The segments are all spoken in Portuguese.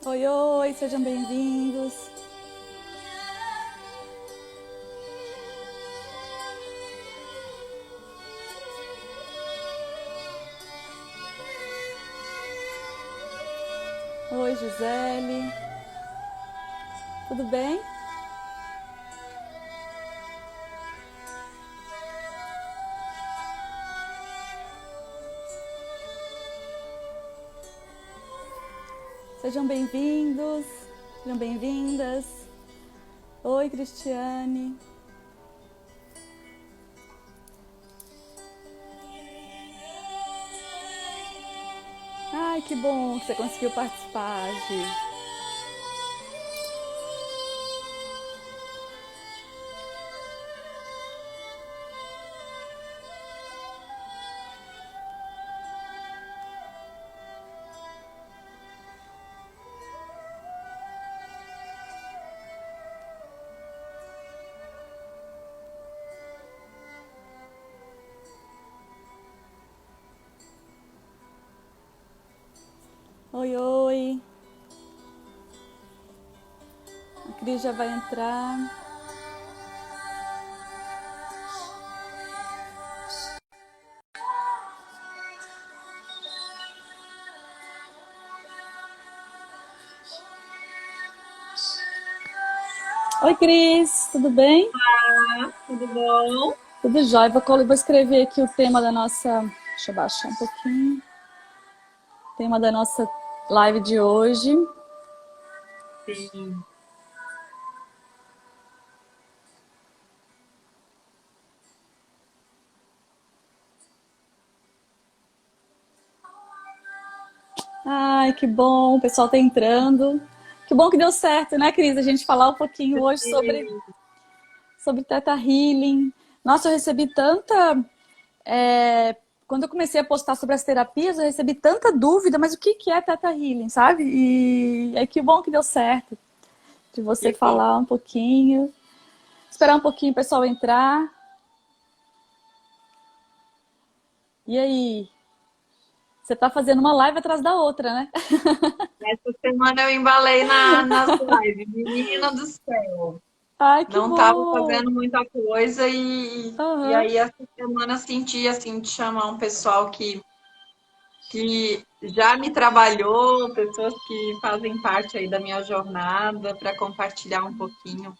Oi, oi, sejam bem-vindos. Oi, Gisele. Tudo bem? Sejam bem-vindos, sejam bem-vindas. Oi, Cristiane. Ai, que bom que você conseguiu participar, Gi. Oi, oi. A Cris já vai entrar. Oi, Cris, tudo bem? Olá, tudo bom? Tudo jóia. Vou escrever aqui o tema da nossa. Deixa eu baixar um pouquinho. Tema da nossa live de hoje. Sim. Ai, que bom, o pessoal tá entrando. Que bom que deu certo, né, Cris? A gente falar um pouquinho hoje sobre Theta Healing. Nossa, eu recebi tanta. é, Quando eu comecei a postar sobre as terapias, eu recebi tanta dúvida, mas o que que é Theta Healing, sabe? E é que bom que deu certo de você Que bom. falar um pouquinho. Esperar um pouquinho o pessoal entrar. E aí? Você tá fazendo uma live atrás da outra, né? Essa semana eu embalei nas lives. Menina do céu. Ai, que Não estava bom! fazendo muita coisa e Aham. aí essa semana senti assim de chamar um pessoal que já me trabalhou, pessoas que fazem parte aí da minha jornada para compartilhar um pouquinho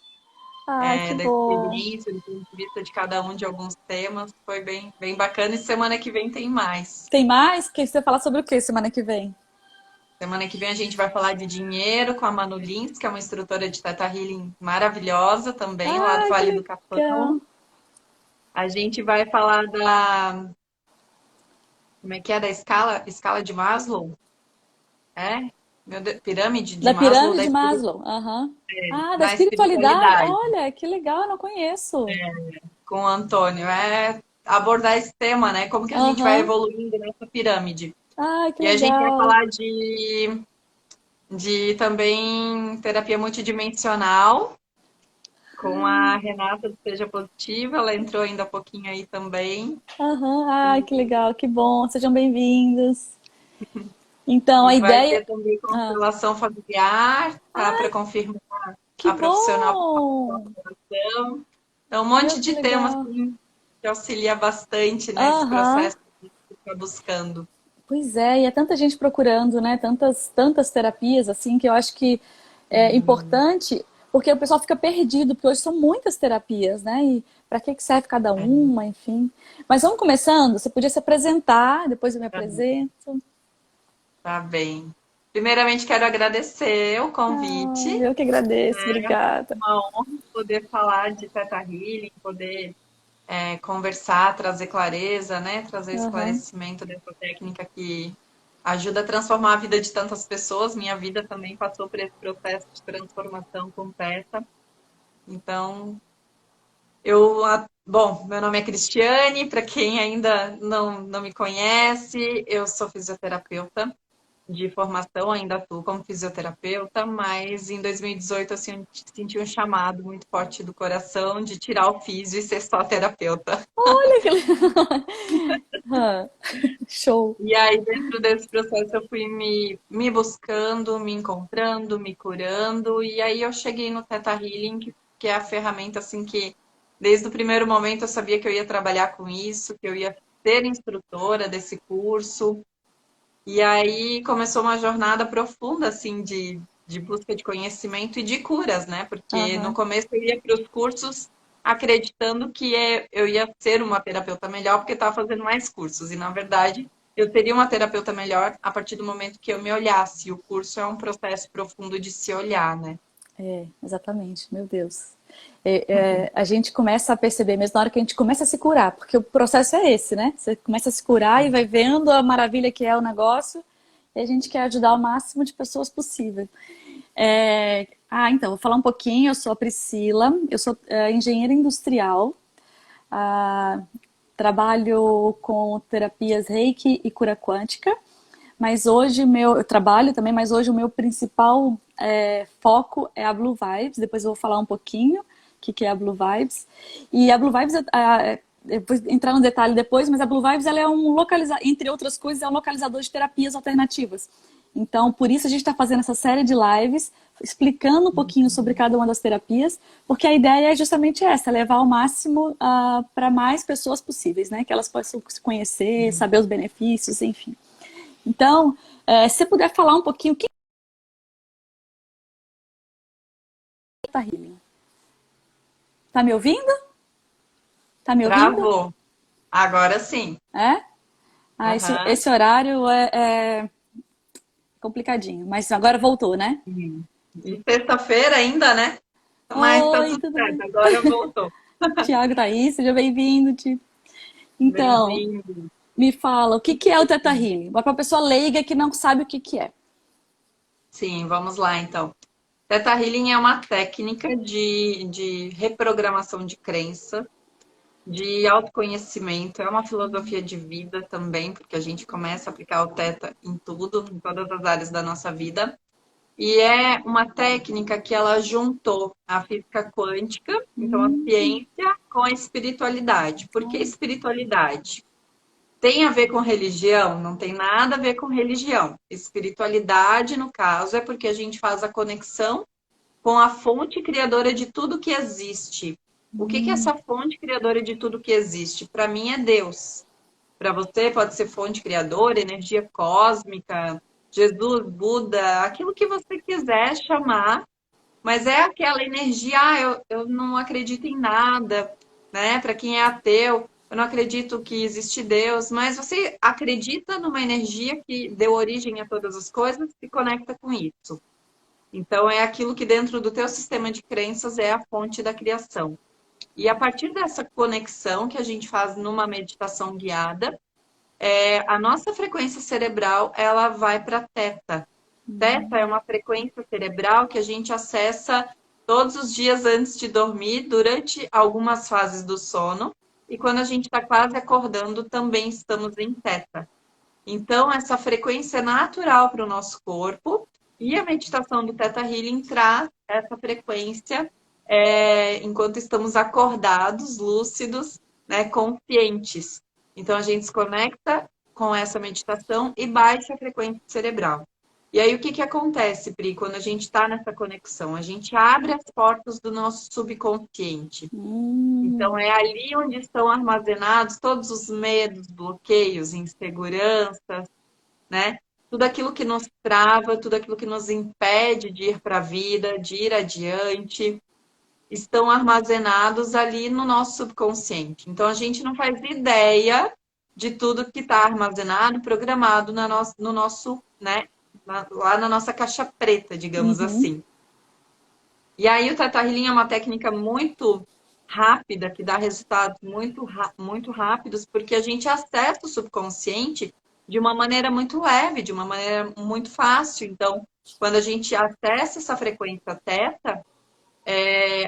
Ai, que da bom! experiência, do ponto de vista de cada um de alguns temas. Foi bem bacana e semana que vem tem mais. Tem mais? Que você falar sobre o que semana que vem? Semana que vem a gente vai falar de dinheiro com a Manu Lins, que é uma instrutora de Teta Healing maravilhosa também, lá do Ai, que Vale do legal! Capão. A gente vai falar como é que é, da escala de Maslow, é? Meu Deus, pirâmide de Da Maslow, pirâmide de Maslow. Aham. Ah, da da espiritualidade? espiritualidade, Olha, que legal, eu não conheço. com o Antônio. É abordar esse tema, né? Como que a gente vai Aham. evoluindo nessa pirâmide. Ai, que E a gente vai legal. falar de também terapia multidimensional, com a Renata do Seja Positiva, ela entrou ainda há pouquinho aí também. Aham. Ai, que legal, que bom. Sejam bem-vindos. Então, a E vai ideia. ter também Ah, constelação familiar, tá? Para confirmar que a profissional. bom! Então, um Meu, monte que de temas legal. assim, que auxilia bastante nesse Aham. processo que a gente está buscando. Pois é, e é tanta gente procurando, né? Tantas terapias, assim, que eu acho que é Hum, importante, porque o pessoal fica perdido, porque hoje são muitas terapias, né? E para que serve cada é, uma, enfim. Mas vamos começando? Você podia se apresentar, depois eu me tá, apresento. tá bem. Primeiramente, quero agradecer o Ah, convite. eu que agradeço, obrigada. Uma honra poder falar de Theta Healing, poder conversar, trazer clareza, né? Trazer Aham. esclarecimento dessa técnica que ajuda a transformar a vida de tantas pessoas. Minha vida também passou por esse processo de transformação completa. Então, bom, meu nome é Cristiane, para quem ainda não me conhece, eu sou fisioterapeuta de formação, ainda atuo como fisioterapeuta, mas em 2018 assim, eu senti um chamado muito forte do coração de tirar o físio e ser só terapeuta. Olha que legal. Show. E aí, dentro desse processo, eu fui me buscando, me encontrando, me curando. E aí, eu cheguei no Theta Healing, que é a ferramenta, assim, que desde o primeiro momento eu sabia que eu ia trabalhar com isso, que eu ia ser instrutora desse curso. E aí, começou uma jornada profunda, assim, de busca de conhecimento e de curas, né? Porque no Aham. começo eu ia para os cursos acreditando que eu ia ser uma terapeuta melhor porque estava fazendo mais cursos. E, na verdade, eu seria uma terapeuta melhor a partir do momento que eu me olhasse. E o curso é um processo profundo de se olhar, né? É, exatamente, meu Deus. A gente começa a perceber mesmo na hora que a gente começa a se curar, porque o processo é esse, né? Você começa a se curar e vai vendo a maravilha que é o negócio, e a gente quer ajudar o máximo de pessoas possível. Então, vou falar um pouquinho. Eu sou a Priscila, eu sou engenheira industrial, ah, trabalho com terapias Reiki e cura quântica. Mas hoje eu trabalho também, mas hoje o meu principal foco é a Blue Vibes. Depois eu vou falar um pouquinho o que é a Blue Vibes. E a Blue Vibes, eu vou entrar no detalhe depois, mas a Blue Vibes ela é um localizador, entre outras coisas, é um localizador de terapias alternativas. Então, por isso a gente está fazendo essa série de lives, explicando um pouquinho sobre cada uma das terapias, porque a ideia é justamente essa, levar ao máximo para mais pessoas possíveis, né? Que elas possam se conhecer, saber os benefícios, enfim. Então, se você puder falar um pouquinho o que é Theta Healing. Tá me ouvindo? Tá me ouvindo? Travou. Agora sim. É? Aham. Esse horário é complicadinho, mas agora voltou, né? E sexta-feira ainda, né? Mas tá Oi, tudo tudo bem? certo, agora voltou. Tiago tá aí, seja bem-vindo, Ti. Então, Bem-vindo. me fala, o que é o Theta Healing? Para uma pessoa leiga que não sabe o que é. Sim, vamos lá então. Theta Healing é uma técnica de reprogramação de crença, de autoconhecimento, é uma filosofia de vida também, porque a gente começa a aplicar o Theta em tudo, em todas as áreas da nossa vida. E é uma técnica que ela juntou a física quântica, então a ciência, com a espiritualidade. Por que espiritualidade? Tem a ver com religião? Não tem nada a ver com religião. Espiritualidade, no caso, é porque a gente faz a conexão com a fonte criadora de tudo que existe. O que é essa fonte criadora de tudo que existe? Para mim é Deus. Para você pode ser fonte criadora, energia cósmica, Jesus, Buda, aquilo que você quiser chamar, mas é aquela energia, eu não acredito em nada, né? Para quem é ateu, eu não acredito que existe Deus, mas você acredita numa energia que deu origem a todas as coisas, se conecta com isso. Então, é aquilo que dentro do teu sistema de crenças é a fonte da criação. E a partir dessa conexão que a gente faz numa meditação guiada, a nossa frequência cerebral ela vai para teta. Teta é uma frequência cerebral que a gente acessa todos os dias antes de dormir, durante algumas fases do sono, e quando a gente está quase acordando, também estamos em teta. Então, essa frequência é natural para o nosso corpo, e a meditação do Theta Healing traz essa frequência enquanto estamos acordados, lúcidos, né, conscientes. Então, a gente se conecta com essa meditação e baixa a frequência cerebral. E aí, o que acontece, Pri, quando a gente está nessa conexão? A gente abre as portas do nosso subconsciente. Então, é ali onde estão armazenados todos os medos, bloqueios, inseguranças, né? Tudo aquilo que nos trava, tudo aquilo que nos impede de ir para a vida, de ir adiante, estão armazenados ali no nosso subconsciente. Então, a gente não faz ideia de tudo que está armazenado, programado no nosso, né? Lá na nossa caixa preta, digamos Uhum, assim. E aí o Teta Healing é uma técnica muito rápida, que dá resultados muito rápidos, porque a gente acessa o subconsciente de uma maneira muito leve, de uma maneira muito fácil. Então, quando a gente acessa essa frequência teta,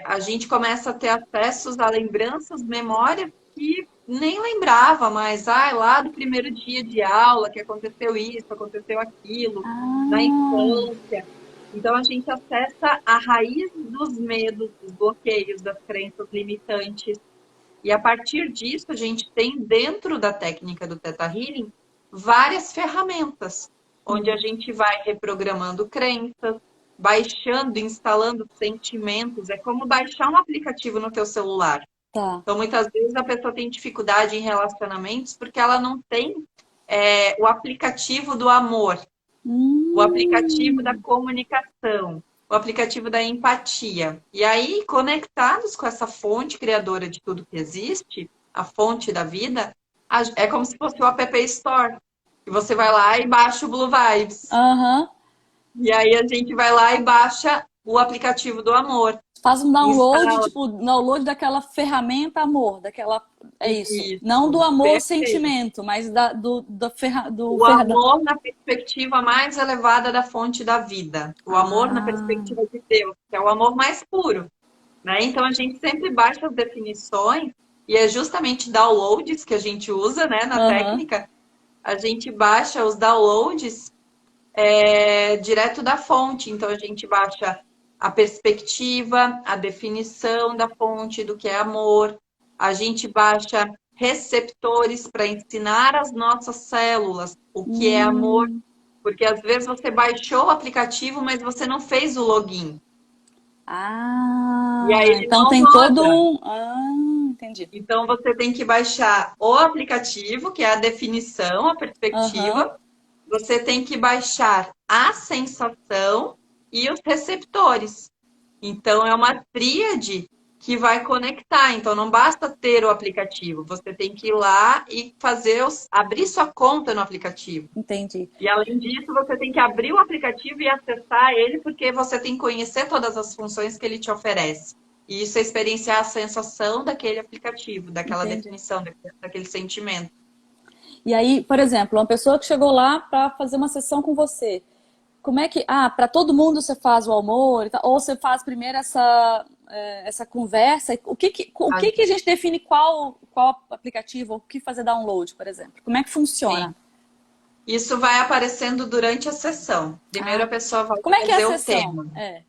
a gente começa a ter acessos a lembranças, memórias que nem lembrava mais. Lá do primeiro dia de aula que aconteceu isso, aconteceu aquilo, na ah, infância. Então, a gente acessa a raiz dos medos, dos bloqueios, das crenças limitantes. E a partir disso, a gente tem dentro da técnica do Theta Healing várias ferramentas, onde a gente vai reprogramando crenças, baixando, instalando sentimentos. É como baixar um aplicativo no teu celular. Tá. Então, muitas vezes a pessoa tem dificuldade em relacionamentos porque ela não tem o aplicativo do amor, o aplicativo da Hum, comunicação, o aplicativo da empatia. E aí, conectados com essa fonte criadora de tudo que existe, a fonte da vida, é como se fosse o App Store. E você vai lá e baixa o Blue Vibes. aham. E aí a gente vai lá e baixa o aplicativo do amor. Faz um download, Instala tipo, download daquela ferramenta amor, daquela. É isso. Não do isso. amor Perfeito. sentimento, mas do O amor na perspectiva mais elevada da fonte da vida. O amor na Ah, perspectiva de Deus, que é o amor mais puro, né? Então a gente sempre baixa as definições e é justamente downloads que a gente usa, né, na aham. técnica. A gente baixa os downloads direto da fonte. Então a gente baixa a perspectiva, a definição da fonte do que é amor. A gente baixa receptores para ensinar as nossas células o que é amor, Hum. porque às vezes você baixou o aplicativo, mas você não fez o login. E aí Ah, ele então não tem todo roda. um. Ah, entendi. Então você tem que baixar o aplicativo, que é a definição, a Aham, perspectiva. Você tem que baixar a sensação e os receptores. Então, é uma tríade que vai conectar. Então, não basta ter o aplicativo, você tem que ir lá e abrir sua conta no aplicativo. entendi. E, além disso, você tem que abrir o aplicativo e acessar ele, porque você tem que conhecer todas as funções que ele te oferece. E isso é experienciar a sensação daquele aplicativo, daquela Entendi. definição, daquele sentimento. E aí, por exemplo, uma pessoa que chegou lá para fazer uma sessão com você, como é que. Ah, para todo mundo você faz o amor, e tal, ou você faz primeiro essa conversa? O que que a gente define qual aplicativo, ou o que fazer download, por exemplo? Como é que Sim. funciona? Isso vai aparecendo durante a sessão. Primeiro Ah, a pessoa vai como é que é a trazer o sessão? tema. É,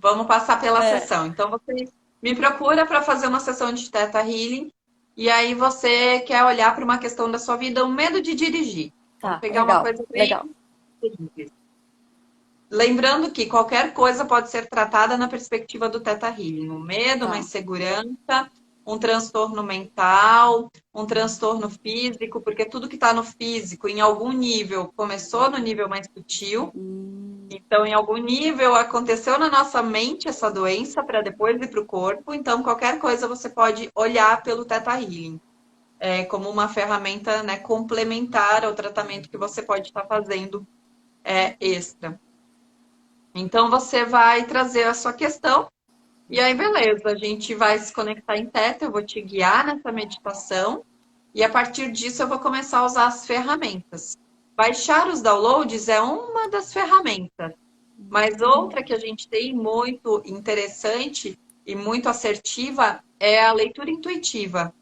Vamos passar pela é, sessão. Então você me procura para fazer uma sessão de Theta Healing e aí você quer olhar para uma questão da sua vida, o medo de dirigir. Vamos tá, pegar uma legal, coisa bem legal. simples. Lembrando que qualquer coisa pode ser tratada na perspectiva do Theta Healing. Um medo, uma Tá. insegurança, um transtorno mental, um transtorno físico, porque tudo que está no físico, em algum nível, começou no nível mais sutil. Hum, Então, em algum nível, aconteceu na nossa mente essa doença para depois ir para o corpo. Então, qualquer coisa você pode olhar pelo Theta Healing. Como uma ferramenta, né, complementar ao tratamento que você pode estar fazendo extra. Então, você vai trazer a sua questão e aí, beleza, a gente vai se conectar em Theta, eu vou te guiar nessa meditação e a partir disso eu vou começar a usar as ferramentas. Baixar os downloads é uma das ferramentas. Mas outra que a gente tem muito interessante e muito assertiva é a leitura intuitiva.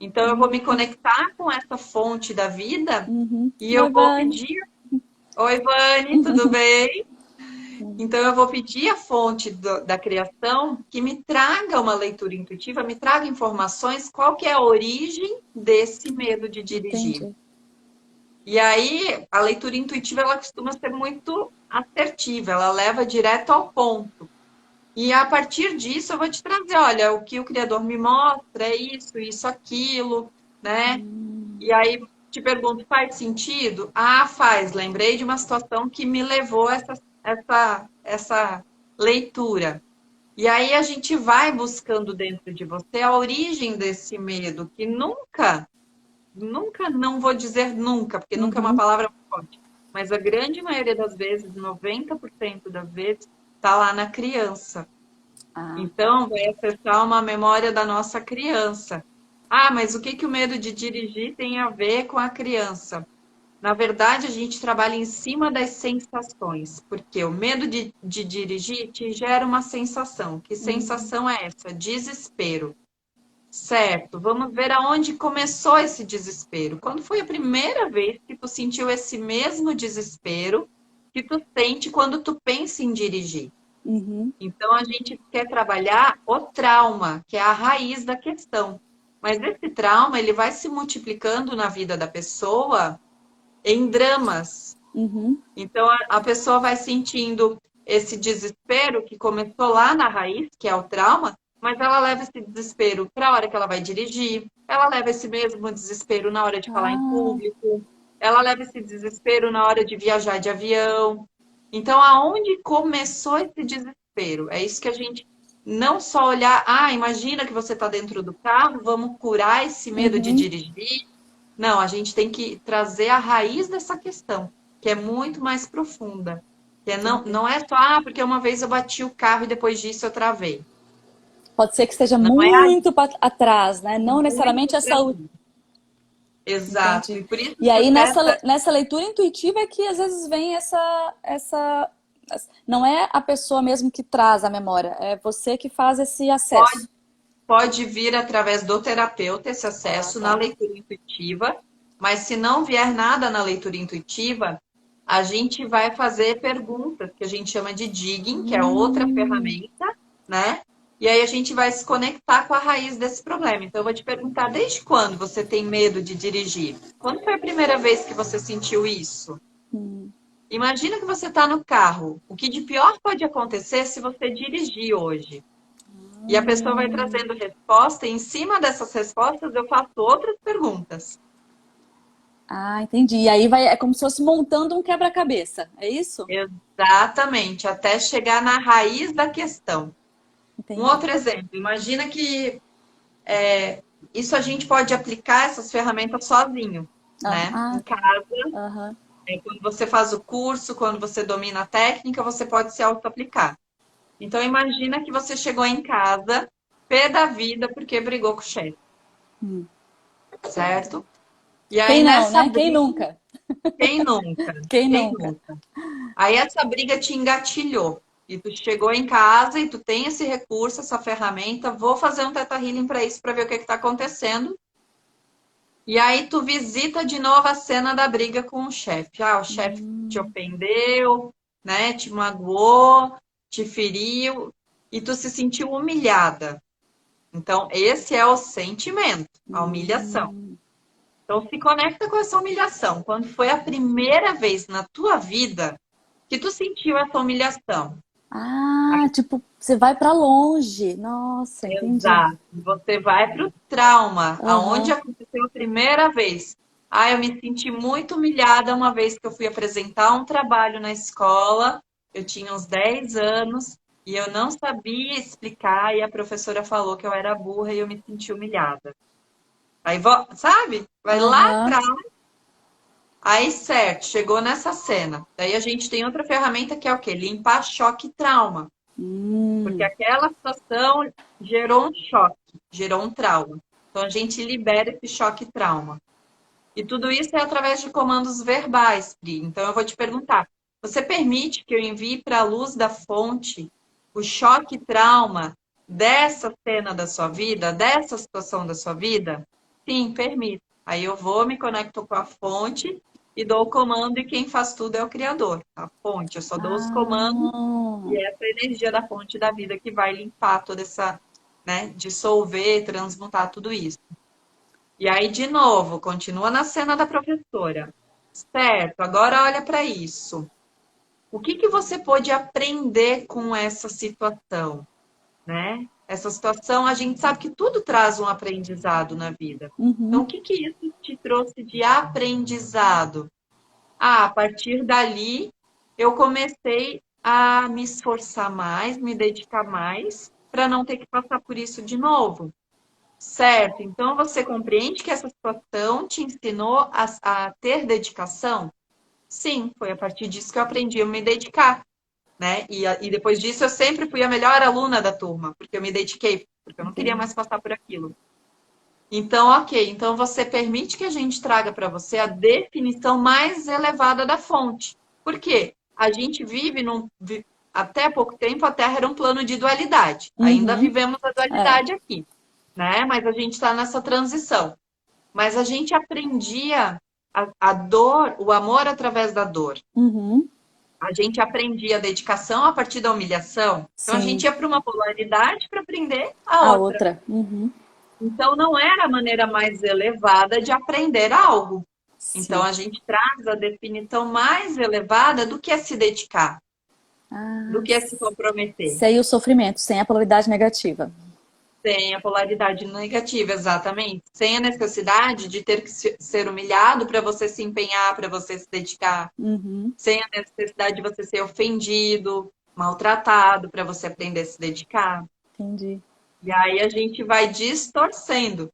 Então, eu vou me hum, conectar com essa fonte da vida uhum. e eu Oi, vou Vani. pedir. Oi, Vani, tudo bem? Então, eu vou pedir a fonte da criação que me traga uma leitura intuitiva, me traga informações, qual que é a origem desse medo de dirigir. Entendi. E aí, a leitura intuitiva, ela costuma ser muito assertiva, ela leva direto ao ponto. E a partir disso eu vou te trazer, olha, o que o criador me mostra é isso, aquilo, né? E aí te pergunto, faz sentido? Ah, faz. Lembrei de uma situação que me levou a essa leitura. E aí a gente vai buscando dentro de você a origem desse medo, que nunca, não vou dizer nunca, porque nunca é uma Uhum. palavra forte, mas a grande maioria das vezes, 90% das vezes, está lá na criança. Ah, Então, vai acessar uma memória da nossa criança. Ah, mas o que que o medo de dirigir tem a ver com a criança? Na verdade, a gente trabalha em cima das sensações, porque o medo de dirigir te gera uma sensação. Que hum, sensação é essa? Desespero. Certo, vamos ver aonde começou esse desespero. Quando foi a primeira vez que tu sentiu esse mesmo desespero que tu sente quando tu pensa em dirigir? uhum. Então, a gente quer trabalhar o trauma, que é a raiz da questão. Mas esse trauma, ele vai se multiplicando na vida da pessoa em dramas. Uhum. Então, a pessoa vai sentindo esse desespero que começou lá na raiz, que é o trauma, mas ela leva esse desespero para a hora que ela vai dirigir, ela leva esse mesmo desespero na hora de falar em Ah, público, ela leva esse desespero na hora de viajar de avião. Então, aonde começou esse desespero? É isso que a gente não só olhar, imagina que você está dentro do carro, vamos curar esse medo de uhum. dirigir. Não, a gente tem que trazer a raiz dessa questão, que é muito mais profunda. Que é Entendi. não é só, porque uma vez eu bati o carro e depois disso eu travei. Pode ser que esteja Não é aí, muito atrás, né? Não muito necessariamente a pra saúde. mim. Exato. Entendi. E por isso E que aí, até essa nessa leitura intuitiva é que às vezes vem não é a pessoa mesmo que traz a memória, é você que faz esse acesso. pode, pode vir através do terapeuta esse Ah, acesso na tá. leitura intuitiva, mas se não vier nada na leitura intuitiva, a gente vai fazer perguntas que a gente chama de digging, que é outra Hum, ferramenta, né? E aí a gente vai se conectar com a raiz desse problema. Então eu vou te perguntar, desde quando você tem medo de dirigir? Quando foi a primeira vez que você sentiu isso? hum. Imagina que você está no carro. O que de pior pode acontecer se você dirigir hoje? E a pessoa vai trazendo resposta, e em cima dessas respostas eu faço outras perguntas. Ah, entendi. E aí vai, é como se fosse montando um quebra-cabeça, é isso? Exatamente, até chegar na raiz da questão. Um Entendi. outro exemplo, imagina que isso a gente pode aplicar essas ferramentas sozinho, Ah, né? ah, Em tá. casa, Aham. quando você faz o curso, quando você domina a técnica, você pode se auto-aplicar. Então imagina que você chegou em casa, pé da vida, porque brigou com o chefe, Hum. certo? E aí Quem não, nessa né? Quem briga, nunca? quem nunca? Quem Quem nunca? nunca? Aí essa briga te engatilhou. E tu chegou em casa e tu tem esse recurso, essa ferramenta, vou fazer um Theta Healing para isso, para ver o que está acontecendo. E aí tu visita de novo a cena da briga com o chefe. O chefe te Hum, ofendeu, né? Te magoou, te feriu e tu se sentiu humilhada. Então, esse é o sentimento, a humilhação. hum. Então, se conecta com essa humilhação. Quando foi a primeira vez na tua vida que tu sentiu essa humilhação? Ah, tipo, você vai pra longe. Nossa, entendi. Exato. Você vai para o trauma, aonde Aham. aconteceu a primeira vez. Eu me senti muito humilhada uma vez que eu fui apresentar um trabalho na escola. Eu tinha uns 10 anos e eu não sabia explicar e a professora falou que eu era burra e eu me senti humilhada. Aí, sabe? Vai lá Aham. atrás. Aí, certo, chegou nessa cena. Daí a gente tem outra ferramenta que é o quê? Limpar choque e trauma. Porque Hum. aquela situação gerou um choque, gerou um trauma. Então a gente libera esse choque e trauma. E tudo isso é através de comandos verbais, Pri. Então eu vou te perguntar: você permite que eu envie para a luz da fonte o choque e trauma dessa cena da sua vida, dessa situação da sua vida? Sim, permito. Aí eu vou, me conecto com a fonte e dou o comando, e quem faz tudo é o Criador, a fonte. Eu só dou os comandos Ah. e essa é a energia da fonte da vida que vai limpar toda essa, né, dissolver, transmutar tudo isso. E aí, de novo, continua na cena da professora. Certo, agora olha para isso. O que que você pôde aprender com essa situação, né? Essa situação, a gente sabe que tudo traz um aprendizado na vida. Então, o Uhum. que que isso te trouxe de aprendizado? A partir dali, eu comecei a me esforçar mais, me dedicar mais, para não ter que passar por isso de novo. Certo? Então, você compreende que essa situação te ensinou a ter dedicação? Sim, foi a partir disso que eu aprendi a me dedicar, né? E depois disso, eu sempre fui a melhor aluna da turma, porque eu me dediquei, porque eu não queria Entendi. mais passar por aquilo. Então, ok. Então, você permite que a gente traga para você a definição mais elevada da fonte. Por quê? A gente vive até pouco tempo, a Terra era um plano de dualidade. Ainda Uhum. vivemos a É. dualidade aqui, né? Mas a gente está nessa transição. Mas a gente aprendia a dor, o amor através da dor. Uhum. A gente aprendia a dedicação a partir da humilhação. Então, a gente Sim. ia para uma polaridade para aprender a A outra. outra. Uhum. Então, não era a maneira mais elevada de aprender algo. Então, Sim. a gente traz a definição mais elevada do que é se dedicar, do Ah, que é se comprometer. sem o sofrimento, sem a polaridade negativa. Sem a polaridade negativa, exatamente. Sem a necessidade de ter que ser humilhado para você se empenhar, para você se dedicar. Uhum, Sem a necessidade de você ser ofendido, maltratado, para você aprender a se dedicar. entendi. E aí a gente vai distorcendo.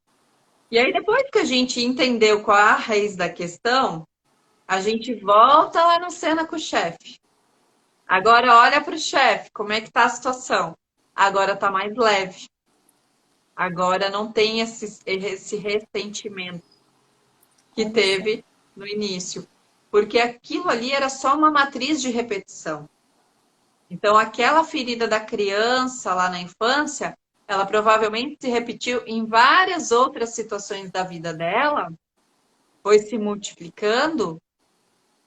E aí, depois que a gente entendeu qual é a raiz da questão, a gente volta lá na cena com o chefe. Agora olha para o chefe, como é que tá a situação? Agora tá mais leve. Agora não tem esse ressentimento que Olha só. teve no início. Porque aquilo ali era só uma matriz de repetição. Então, aquela ferida da criança lá na infância, ela provavelmente se repetiu em várias outras situações da vida dela, foi se multiplicando,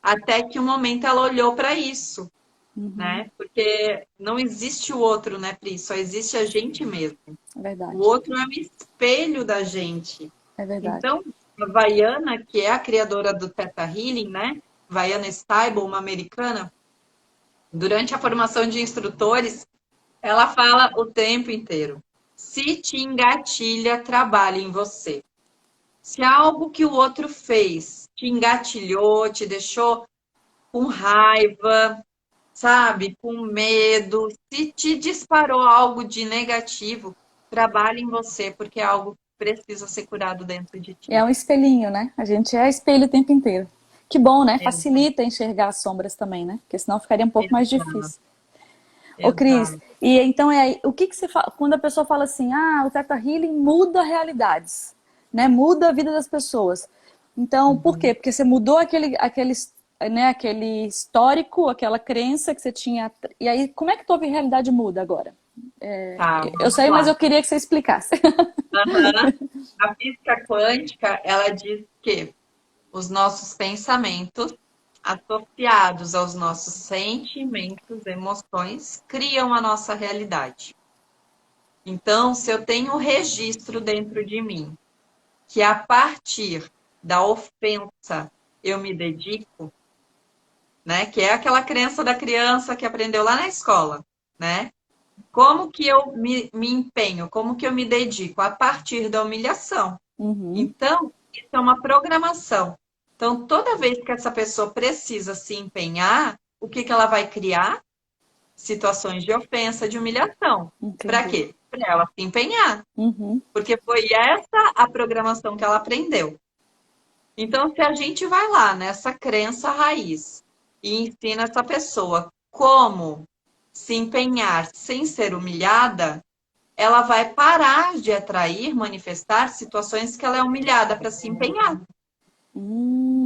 até que um momento ela olhou para isso, Uhum, né? Porque não existe o outro, né, Pri? Só existe a gente mesmo. é O verdade. outro é um espelho da gente. É verdade. Então, a Vaiana, que é a criadora do Theta Healing, né? Vaiana Stable, uma americana, durante a formação de instrutores, ela fala o tempo inteiro. Se te engatilha, trabalhe em você. Se algo que o outro fez te engatilhou, te deixou com raiva, sabe, com medo, se te disparou algo de negativo, trabalhe em você, porque é algo que precisa ser curado dentro de É ti. um espelhinho, né? A gente é espelho o tempo inteiro. Que bom, né? Exato, Facilita enxergar as sombras também, né? Porque senão ficaria um pouco mais exato, difícil. Ô, Cris, exato. e então é aí, o que que você fala quando a pessoa fala assim, ah, o Theta Healing muda realidades, né? Muda a vida das pessoas. Então, por quê? Uhum. Porque você mudou né, aquele histórico, aquela crença que você tinha. E aí, como é que tua realidade muda agora? Tá, Eu vamos sei, mas lá. eu queria que você explicasse. Aham. A física quântica, ela diz que os nossos pensamentos associados aos nossos sentimentos, emoções, criam a nossa realidade. Então, se eu tenho um registro dentro de mim, que a partir da ofensa eu me dedico, né? Que é aquela crença da criança que aprendeu lá na escola, né? Como que eu me empenho? Como que eu me dedico? A partir da humilhação. Uhum, Então, isso é uma programação. Então, toda vez que essa pessoa precisa se empenhar, o que que ela vai criar? Situações de ofensa, de humilhação. Para entendi. quê? Para ela se empenhar. Uhum, Porque foi essa a programação que ela aprendeu. Então, se a gente vai lá nessa crença raiz e ensina essa pessoa como se empenhar sem ser humilhada, ela vai parar de atrair, manifestar situações que ela é humilhada para se empenhar.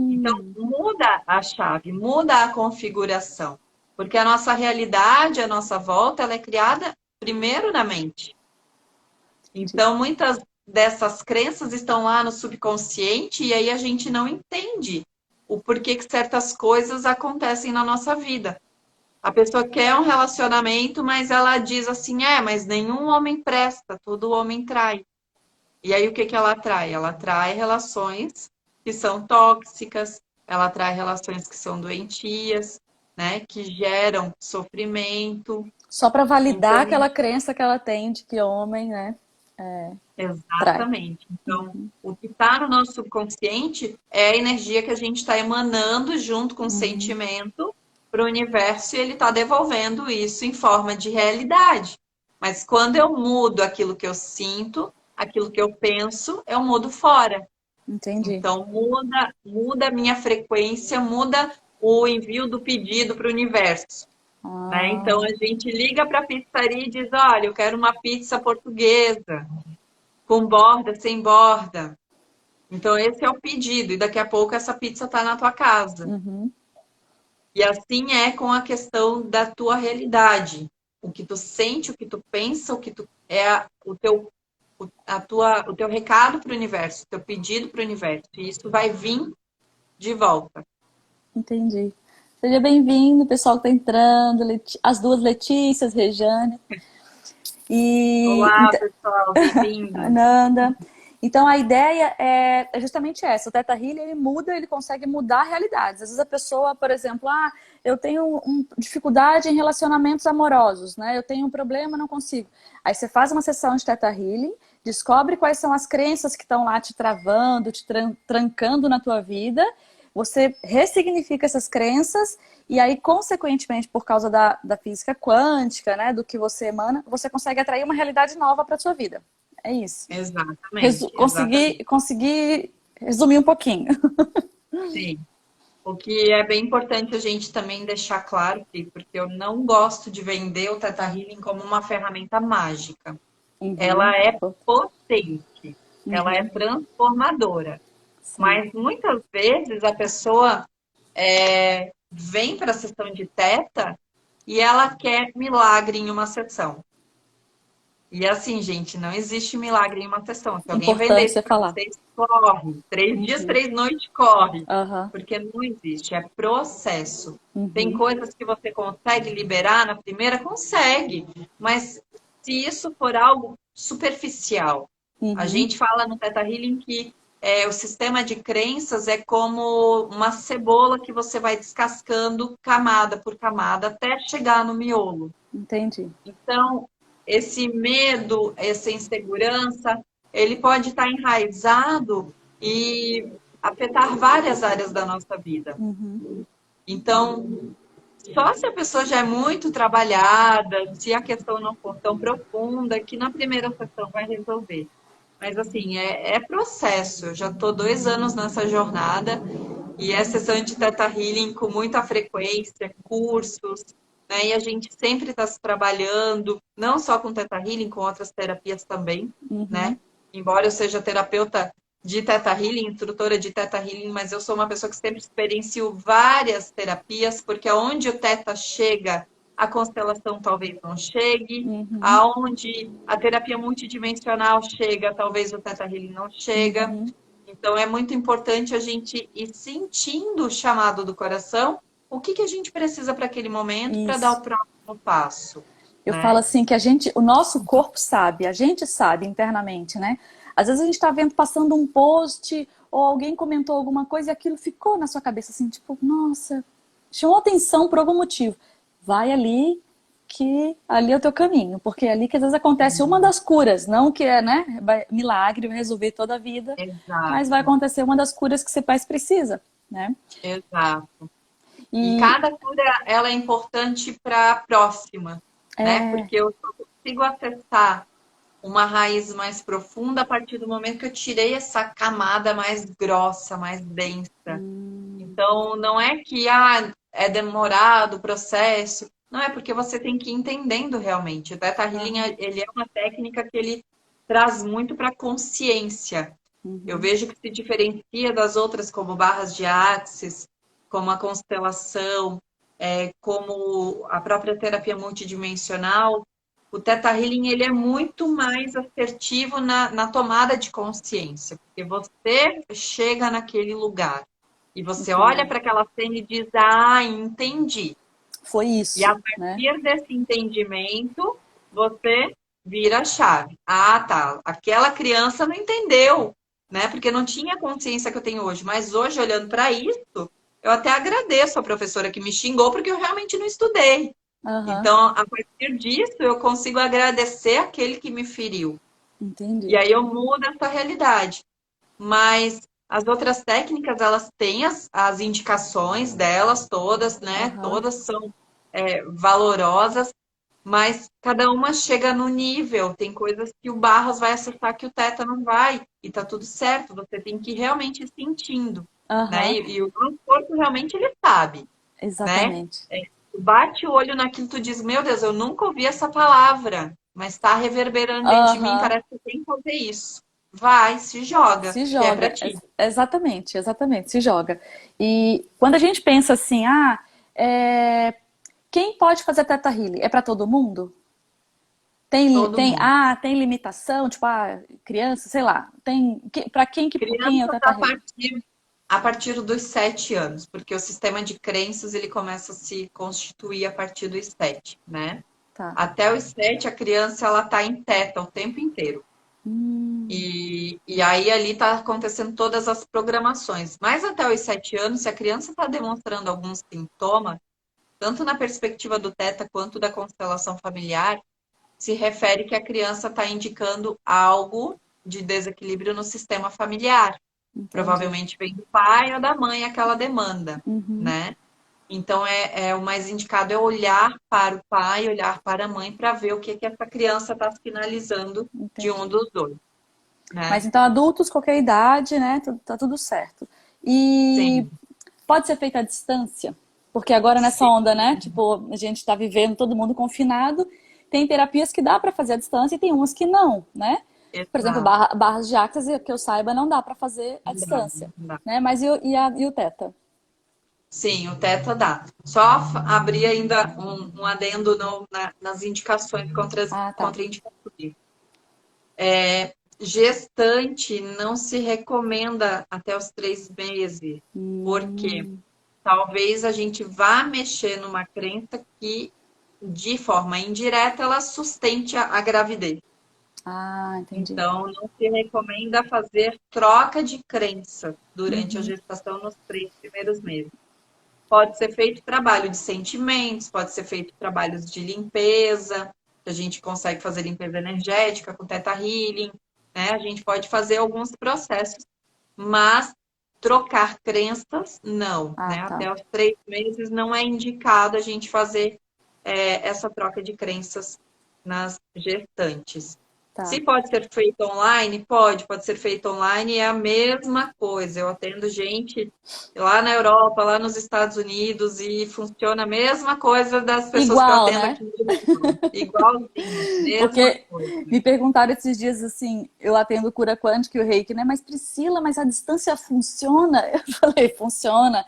Então, hum, muda a chave, muda a configuração. Porque a nossa realidade, a nossa volta, ela é criada primeiro na mente. entendi. Então, muitas dessas crenças estão lá no subconsciente e aí a gente não entende o porquê que certas coisas acontecem na nossa vida. A pessoa quer um relacionamento, mas ela diz assim: é, mas nenhum homem presta, todo homem trai. E aí o que que ela atrai? Ela atrai relações que são tóxicas, ela atrai relações que são doentias, né? Que geram sofrimento. Só para validar Então, aquela crença que ela tem de que homem, né, trai. exatamente. Então, o que está no nosso subconsciente é a energia que a gente está emanando junto com o Uhum, sentimento para o universo e ele está devolvendo isso em forma de realidade. Mas quando eu mudo aquilo que eu sinto, aquilo que eu penso, eu mudo fora. entendi. Então, muda a minha frequência, muda o envio do pedido para o universo. Né? Então, Ah, a gente liga para a pizzaria e diz: olha, eu quero uma pizza portuguesa, com borda, sem borda. Então, esse é o pedido, e daqui a pouco essa pizza está na tua casa. uhum, E assim é com a questão da tua realidade. O que tu sente, o que tu pensa, o que tu é o teu recado para o universo, o teu pedido para o universo. E isso vai vir de volta. entendi. Seja bem-vindo, pessoal que está entrando, as duas Letícias, Rejane e Olá, pessoal, bem-vindos. Ananda. Então a ideia é justamente essa. O Theta Healing, ele muda, ele consegue mudar realidades. Às vezes a pessoa, por exemplo, eu tenho dificuldade em relacionamentos amorosos, né? Eu tenho um problema, não consigo. Aí você faz uma sessão de Theta Healing, descobre quais são as crenças que estão lá te travando, te trancando na tua vida. Você ressignifica essas crenças e aí, consequentemente, por causa da física quântica, né, do que você emana, você consegue atrair uma realidade nova para a sua vida. É isso. Exatamente, exatamente. Consegui resumir um pouquinho. Sim. O que é bem importante a gente também deixar claro, porque eu não gosto de vender o Theta Healing como uma ferramenta mágica. Uhum. Ela é potente, ela é Uhum. transformadora. Sim. Mas muitas vezes a pessoa vem para a sessão de Theta e ela quer milagre em uma sessão. E assim, gente, não existe milagre em uma sessão. Se alguém vender Importante isso você para falar. vocês, corre. 3 dias, Uhum. 3 noites, corre. Aham. Porque não existe, é processo. Tem Uhum. coisas que você consegue liberar na primeira, consegue. Mas se isso for algo superficial, a Uhum. gente fala no Theta Healing que o sistema de crenças é como uma cebola que você vai descascando camada por camada até chegar no miolo. Entendi. Então, esse medo, essa insegurança, ele pode estar enraizado e afetar várias áreas da nossa vida. Uhum. Então, só se a pessoa já é muito trabalhada, se a questão não for tão profunda, que na primeira sessão vai resolver. Mas, assim, é processo. Eu já estou 2 anos nessa jornada e é sessão de Theta Healing com muita frequência, cursos, né? E a gente sempre está se trabalhando, não só com Theta Healing, com outras terapias também, né? Uhum. Embora eu seja terapeuta de Theta Healing, instrutora de Theta Healing, mas eu sou uma pessoa que sempre experiencio várias terapias, porque aonde o Theta chega, a constelação talvez não chegue, Uhum. aonde a terapia multidimensional chega, talvez o Theta Healing não chega. Uhum. Então, é muito importante a gente ir sentindo o chamado do coração, o que a gente precisa para aquele momento para dar Isso. o próximo passo, Eu falo né? assim que o nosso corpo sabe, a gente sabe internamente, né? Às vezes a gente está vendo, passando um post ou alguém comentou alguma coisa e aquilo ficou na sua cabeça assim, tipo, nossa, chamou atenção por algum motivo. Vai ali que ali é o teu caminho, porque é ali que às vezes acontece uma das curas, não que é, né, milagre, vai resolver toda a vida, mas vai Exato, acontecer uma das curas que você mais precisa, né? exato. E E cada cura, ela é importante para a próxima, né? é, Porque eu só consigo acessar uma raiz mais profunda a partir do momento que eu tirei essa camada mais grossa, mais densa. Então, não é que é demorado o processo. Não, é porque você tem que ir entendendo realmente. O Theta Healing, aham, ele é uma técnica que ele traz muito para a consciência. Eu uhum, vejo que se diferencia das outras, como barras de Axis, como a constelação, como a própria terapia multidimensional. O Theta Healing, ele é muito mais assertivo na tomada de consciência, porque você chega naquele lugar. E você olha entendi. para aquela cena e diz, entendi. Foi E a isso, né? partir desse entendimento, você vira a chave. Ah, tá. Aquela criança não entendeu, né? Porque não tinha a consciência que eu tenho hoje. Mas hoje, olhando para isso, eu até agradeço a professora que me xingou, porque eu realmente não estudei. Aham, Então, a partir disso, eu consigo agradecer aquele que me feriu. E entendi. aí eu mudo essa realidade. Mas as outras técnicas, elas têm as indicações delas todas, né? Aham, Todas são valorosas, mas cada uma chega no nível. Tem coisas que o Barras vai acertar que o Teta não vai, e tá tudo certo. Você tem que ir realmente sentindo, né? aham, E o nosso corpo realmente ele sabe, né? exatamente. Tu bate o olho naquilo, tu diz, meu Deus, eu nunca ouvi essa palavra, mas está reverberando dentro de mim, Aham, parece que eu tenho que fazer isso. Vai, se joga, se que é para joga. ti. Exatamente, exatamente, se joga. E quando a gente pensa assim, é, quem pode fazer Teta Healing? É para todo mundo? Todo mundo. Tem limitação, tipo, criança, sei lá. Para quem é o Crianças Teta Healing? a partir dos 7 anos, porque o sistema de crenças ele começa a se constituir a partir dos 7, né? Tá. Até os 7, a criança ela tá em teta o tempo inteiro. E aí ali está acontecendo todas as programações. Mas até os 7 anos, se a criança está demonstrando alguns sintomas, tanto na perspectiva do Teta quanto da constelação familiar, se refere que a criança está indicando algo de desequilíbrio no sistema familiar. Entendi. Provavelmente vem do pai ou da mãe aquela demanda, Uhum, né? Então, o mais indicado é olhar para o pai, olhar para a mãe, para ver o que, que essa criança está sinalizando de um entendi. dos dois, Mas né? então, adultos, qualquer idade, né? Tá tudo certo. E Sim, pode ser feita à distância? Porque agora nessa sim, onda, né? Tipo, a gente tá vivendo todo mundo confinado. Tem terapias que dá para fazer à distância e tem umas que não, né? Por exemplo, exato. barras de axis, que eu saiba, não dá para fazer à Não dá, distância, não dá. né? Mas e o teta? Sim, o Teta dá. Só abrir ainda um adendo nas indicações Ah, tá. contraindicações. Gestante não se recomenda até os 3 meses, porque Hum, talvez a gente vá mexer numa crença que, de forma indireta, ela sustente a gravidez. ah, entendi. Então, não se recomenda fazer troca de crença durante a Uhum. gestação nos 3 primeiros meses. Pode ser feito trabalho de sentimentos, pode ser feito trabalhos de limpeza, que a gente consegue fazer limpeza energética com Theta Healing, né? A gente pode fazer alguns processos, mas trocar crenças, não, Ah, né? tá. Até os 3 meses não é indicado a gente fazer essa troca de crenças nas gestantes. Tá. Se pode ser feito online, pode ser feito online, é a mesma coisa. Eu atendo gente lá na Europa, lá nos Estados Unidos, e funciona a mesma coisa das pessoas que eu Igual, atendo né? aqui no Brasil. Igualzinho, mesma Porque coisa. me perguntaram esses dias assim, eu atendo cura quântica e o reiki, né? Mas Priscila, mas a distância funciona? Eu falei, funciona.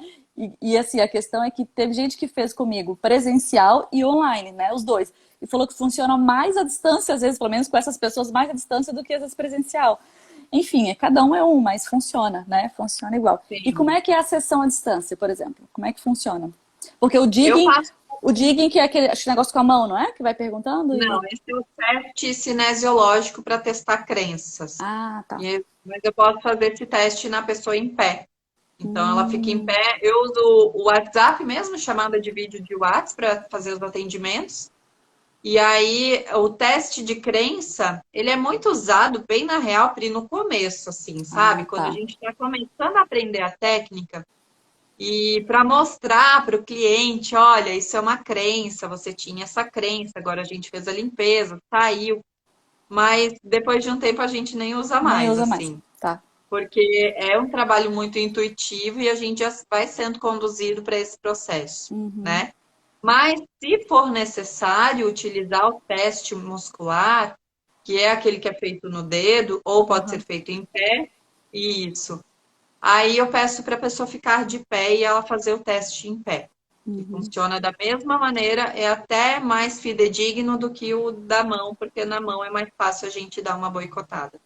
Assim, a questão é que teve gente que fez comigo presencial e online, né? Os dois. E falou que funciona mais à distância, às vezes, pelo menos com essas pessoas, mais à distância do que às vezes presencial. Enfim, cada um é um, mas funciona, né? Funciona igual. E como Sim. é que é a sessão à distância, por exemplo? Como é que funciona? Porque Eu faço. o digging que é aquele acho que negócio com a mão, não é? Que vai perguntando Não, e. esse é o teste cinesiológico para testar crenças. Ah, tá. Mas eu posso fazer esse teste na pessoa em pé. Então, ela fica em Hum, pé. Eu uso o WhatsApp mesmo, chamada de vídeo de WhatsApp, para fazer os atendimentos. E aí, o teste de crença, ele é muito usado bem na real, Pri, no começo, assim, sabe? ah, Quando a tá. gente está começando a aprender a técnica e para mostrar para o cliente, olha, isso é uma crença, você tinha essa crença, agora a gente fez a limpeza, saiu. Mas depois de um tempo a gente nem usa Nem mais, usa mais. assim, Tá. porque é um trabalho muito intuitivo e a gente já vai sendo conduzido para esse processo, Uhum, né? Mas se for necessário utilizar o teste muscular, que é aquele que é feito no dedo, ou pode ser aham, feito em pé, isso. Aí eu peço para a pessoa ficar de pé e ela fazer o teste em pé. Que uhum. funciona da mesma maneira, é até mais fidedigno do que o da mão, porque na mão é mais fácil a gente dar uma boicotada.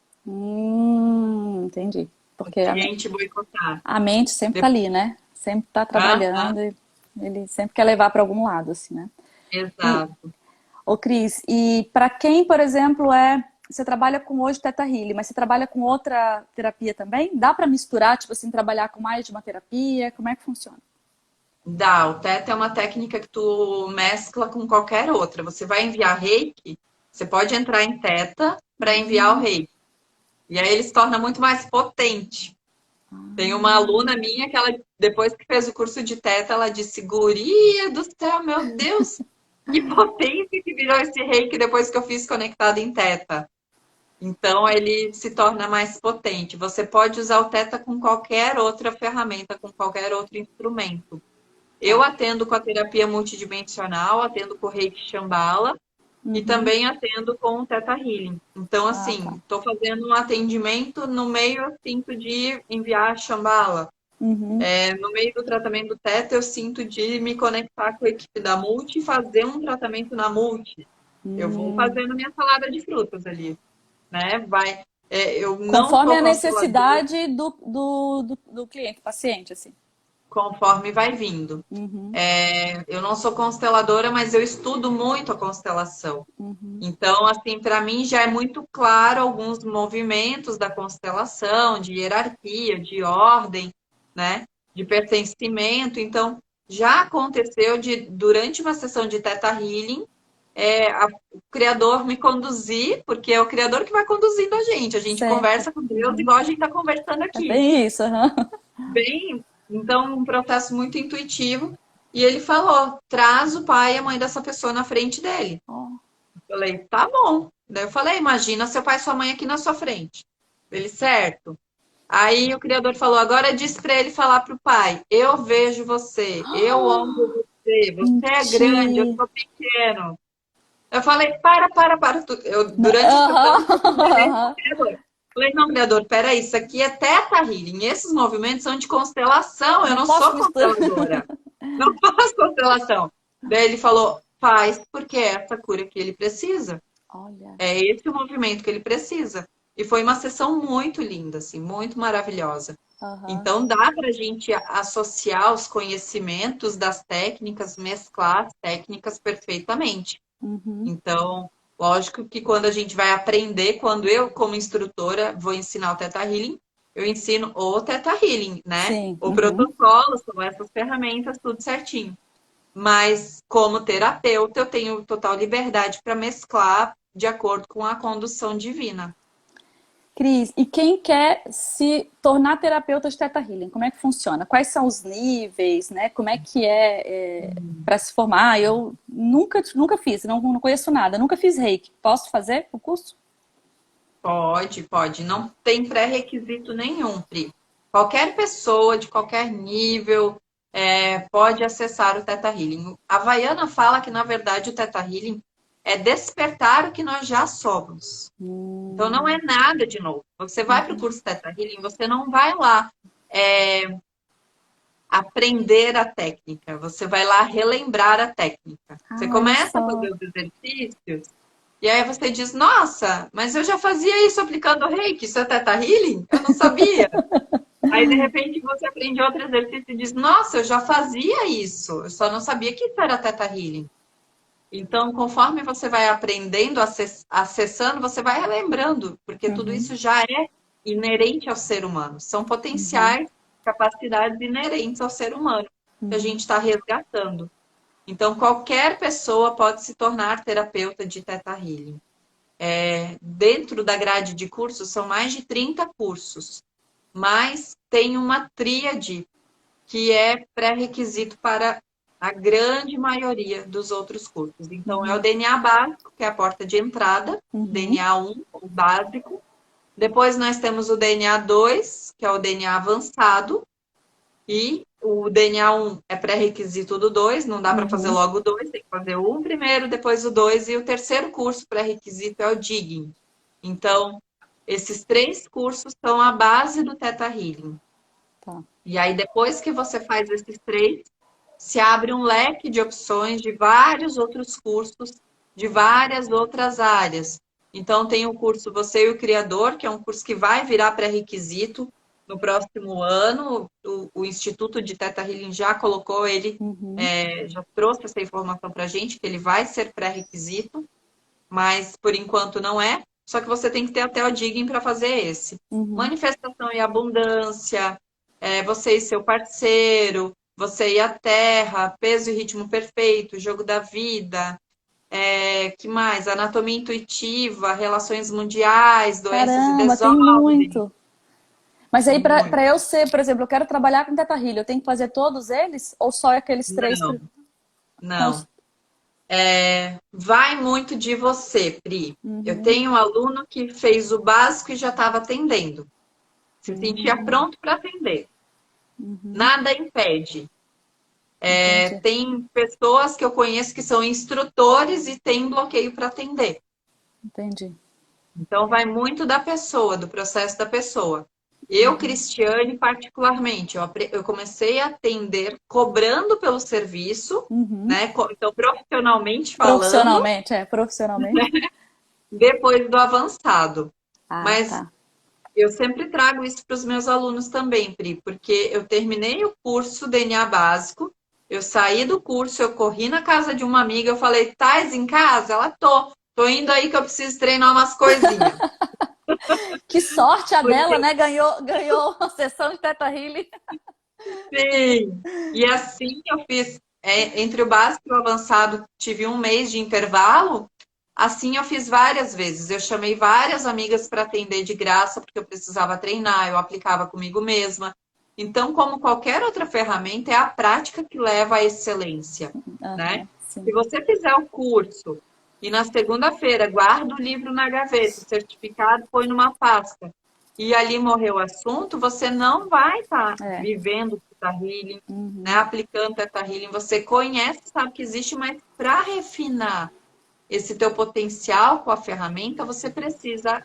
Entendi. O Porque cliente boicotar. a mente sempre tá Depois, ali, né? Sempre tá ah, trabalhando e ele sempre quer levar para algum lado, assim, né? E, exato. ô Cris, e para quem, por exemplo, você trabalha com hoje Teta Healing, mas você trabalha com outra terapia também? Dá para misturar, tipo assim, trabalhar com mais de uma terapia? Como é que funciona? Dá, o Theta é uma técnica que tu mescla com qualquer outra. Você vai enviar reiki, você pode entrar em Theta para enviar o Hum, reiki. E aí ele se torna muito mais potente. Tem uma aluna minha que ela, depois que fez o curso de Theta, ela disse, guria do céu, meu Deus, que potência que virou esse reiki depois que eu fiz conectado em Theta. Então ele se torna mais potente. Você pode usar o Theta com qualquer outra ferramenta, com qualquer outro instrumento. Eu tá. atendo com a terapia multidimensional, atendo com o Reiki Shambhala e Uhum. também atendo com o Theta Healing. Então, Ah, assim, tá. estou fazendo um atendimento no meio, eu sinto de enviar a Shambhala. Uhum. No meio do tratamento do Theta, eu sinto de me conectar com a equipe da Multi e fazer um tratamento na Multi. Eu vou Hum. fazendo minha salada de frutas ali, né? Eu não Conforme sou a consteladora. necessidade do cliente, paciente, assim. conforme vai vindo. Eu não sou consteladora, mas eu estudo muito a constelação. Então, assim, para mim já é muito claro alguns movimentos da constelação, de hierarquia, de ordem, né? De pertencimento. Então, já aconteceu durante uma sessão de Theta Healing, o Criador me conduzir, porque é o Criador que vai conduzindo a gente. A gente Certo. conversa com Deus igual a gente está conversando É aqui. bem isso. Bem, então, um processo muito intuitivo. E ele falou: traz o pai e a mãe dessa pessoa na frente dele. Oh, Eu falei: tá bom. Daí eu falei: imagina seu pai e sua mãe aqui na sua frente. Ele, certo. Aí o Criador falou: agora diz para ele falar para o pai: eu vejo você, eu amo você, você é grande, eu mentira. sou pequeno. Eu falei: para. Durante a sessão, Aham. falei, não, Criador, peraí, isso aqui é Theta Healing. Esses movimentos são de constelação, eu Não não posso sou misturar. consteladora. Não faço constelação. Daí ele falou, faz, porque é essa cura que ele precisa. Olha. É esse o movimento que ele precisa. E foi uma sessão muito linda, assim, muito maravilhosa. Aham. Então dá para a gente associar os conhecimentos das técnicas, mesclar as técnicas perfeitamente. Então, lógico que quando a gente vai aprender, quando eu, como instrutora, vou ensinar o Theta Healing, eu ensino o Theta Healing, né? Sim. O protocolo, são essas ferramentas, tudo certinho. Mas, como terapeuta, eu tenho total liberdade para mesclar de acordo com a condução divina. Cris, e quem quer se tornar terapeuta de Theta Healing, como é que funciona? Quais são os níveis, né? Como é que para se formar? Eu nunca fiz, não conheço nada, nunca fiz Reiki. Posso fazer o curso? Pode. Não tem pré-requisito nenhum, Pri. Qualquer pessoa de qualquer nível pode acessar o Theta Healing. A Havaiana fala que, na verdade, o Theta Healing é despertar o que nós já somos. Então, não é nada de novo. Você vai para o curso Theta Healing, você não vai lá aprender a técnica. Você vai lá relembrar a técnica. Você Ah, olha começa a só. fazer os exercícios e aí você diz, nossa, mas eu já fazia isso aplicando reiki, isso é Theta Healing? Eu não sabia. Aí, de repente, você aprende outro exercício e diz, nossa, eu já fazia isso, eu só não sabia que isso era Theta Healing. Então, conforme você vai aprendendo, acessando, você vai relembrando, porque tudo isso já é inerente ao ser humano. São potenciais capacidades inerentes ao ser humano que a gente está resgatando. Então, qualquer pessoa pode se tornar terapeuta de Theta Healing. Dentro da grade de cursos, são mais de 30 cursos, mas tem uma tríade que é pré-requisito para a grande maioria dos outros cursos. Então, é o DNA básico, que é a porta de entrada, DNA 1, o básico. Depois nós temos o DNA 2, que é o DNA avançado, e o DNA 1 é pré-requisito do 2, não dá para fazer logo o 2, tem que fazer o 1 primeiro, depois o 2, e o terceiro curso pré-requisito é o Digging. Então, esses 3 cursos são a base do Theta Healing. Tá. E aí, depois que você faz esses 3, se abre um leque de opções de vários outros cursos, de várias outras áreas. Então, tem o curso Você e o Criador, que é um curso que vai virar pré-requisito no próximo ano. O Instituto de Theta Healing já colocou ele, já trouxe essa informação para a gente, que ele vai ser pré-requisito, mas por enquanto não é. Só que você tem que ter até o Digging para fazer esse. Manifestação e abundância, você e seu parceiro, você e a Terra, peso e ritmo perfeito, jogo da vida, que mais? Anatomia intuitiva, relações mundiais, doenças e Caramba, tem desordem. muito. Mas aí, Tem muito. para eu ser, por exemplo, eu quero trabalhar com Theta Healing, eu tenho que fazer todos eles? Ou só aqueles três? Não, Com não. Vai muito de você, Pri. Eu tenho um aluno que fez o básico e já estava atendendo. Se sentia pronto para atender. Nada impede. Entendi. Tem pessoas que eu conheço que são instrutores e têm bloqueio para atender. Entendi. Então, vai muito da pessoa, do processo da pessoa. Eu, Cristiane, particularmente, eu comecei a atender cobrando pelo serviço, né? Então, profissionalmente falando, Profissionalmente. depois do avançado. Ah, Mas tá. Eu sempre trago isso para os meus alunos também, Pri, porque eu terminei o curso DNA básico, eu saí do curso, eu corri na casa de uma amiga, eu falei, Tais em casa? Ela, tô indo aí que eu preciso treinar umas coisinhas. Que sorte a dela, Porque né? Ganhou a sessão de Teta Healing. sim, e assim eu fiz, entre o básico e o avançado, tive um mês de intervalo, assim eu fiz várias vezes. Eu chamei várias amigas para atender de graça, porque eu precisava treinar, eu aplicava comigo mesma. Então, como qualquer outra ferramenta, é a prática que leva à excelência, né? Aham, sim. Se você fizer o curso e na segunda-feira guarda o livro na gaveta, o certificado põe numa pasta, e ali morreu o assunto, você não vai estar É. vivendo o Theta Healing, né, Uhum. aplicando o Theta Healing. Você conhece, sabe que existe, mas para refinar esse teu potencial com a ferramenta, você precisa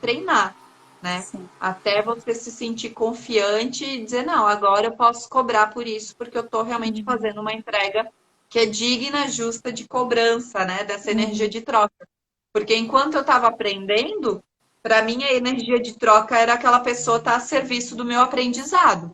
treinar, né? Sim. Até você se sentir confiante e dizer, não, agora eu posso cobrar por isso, porque eu estou realmente Uhum. fazendo uma entrega que é digna, justa de cobrança, né? Dessa energia Uhum. de troca. Porque enquanto eu estava aprendendo, para mim a energia de troca era aquela pessoa estar a serviço do meu aprendizado,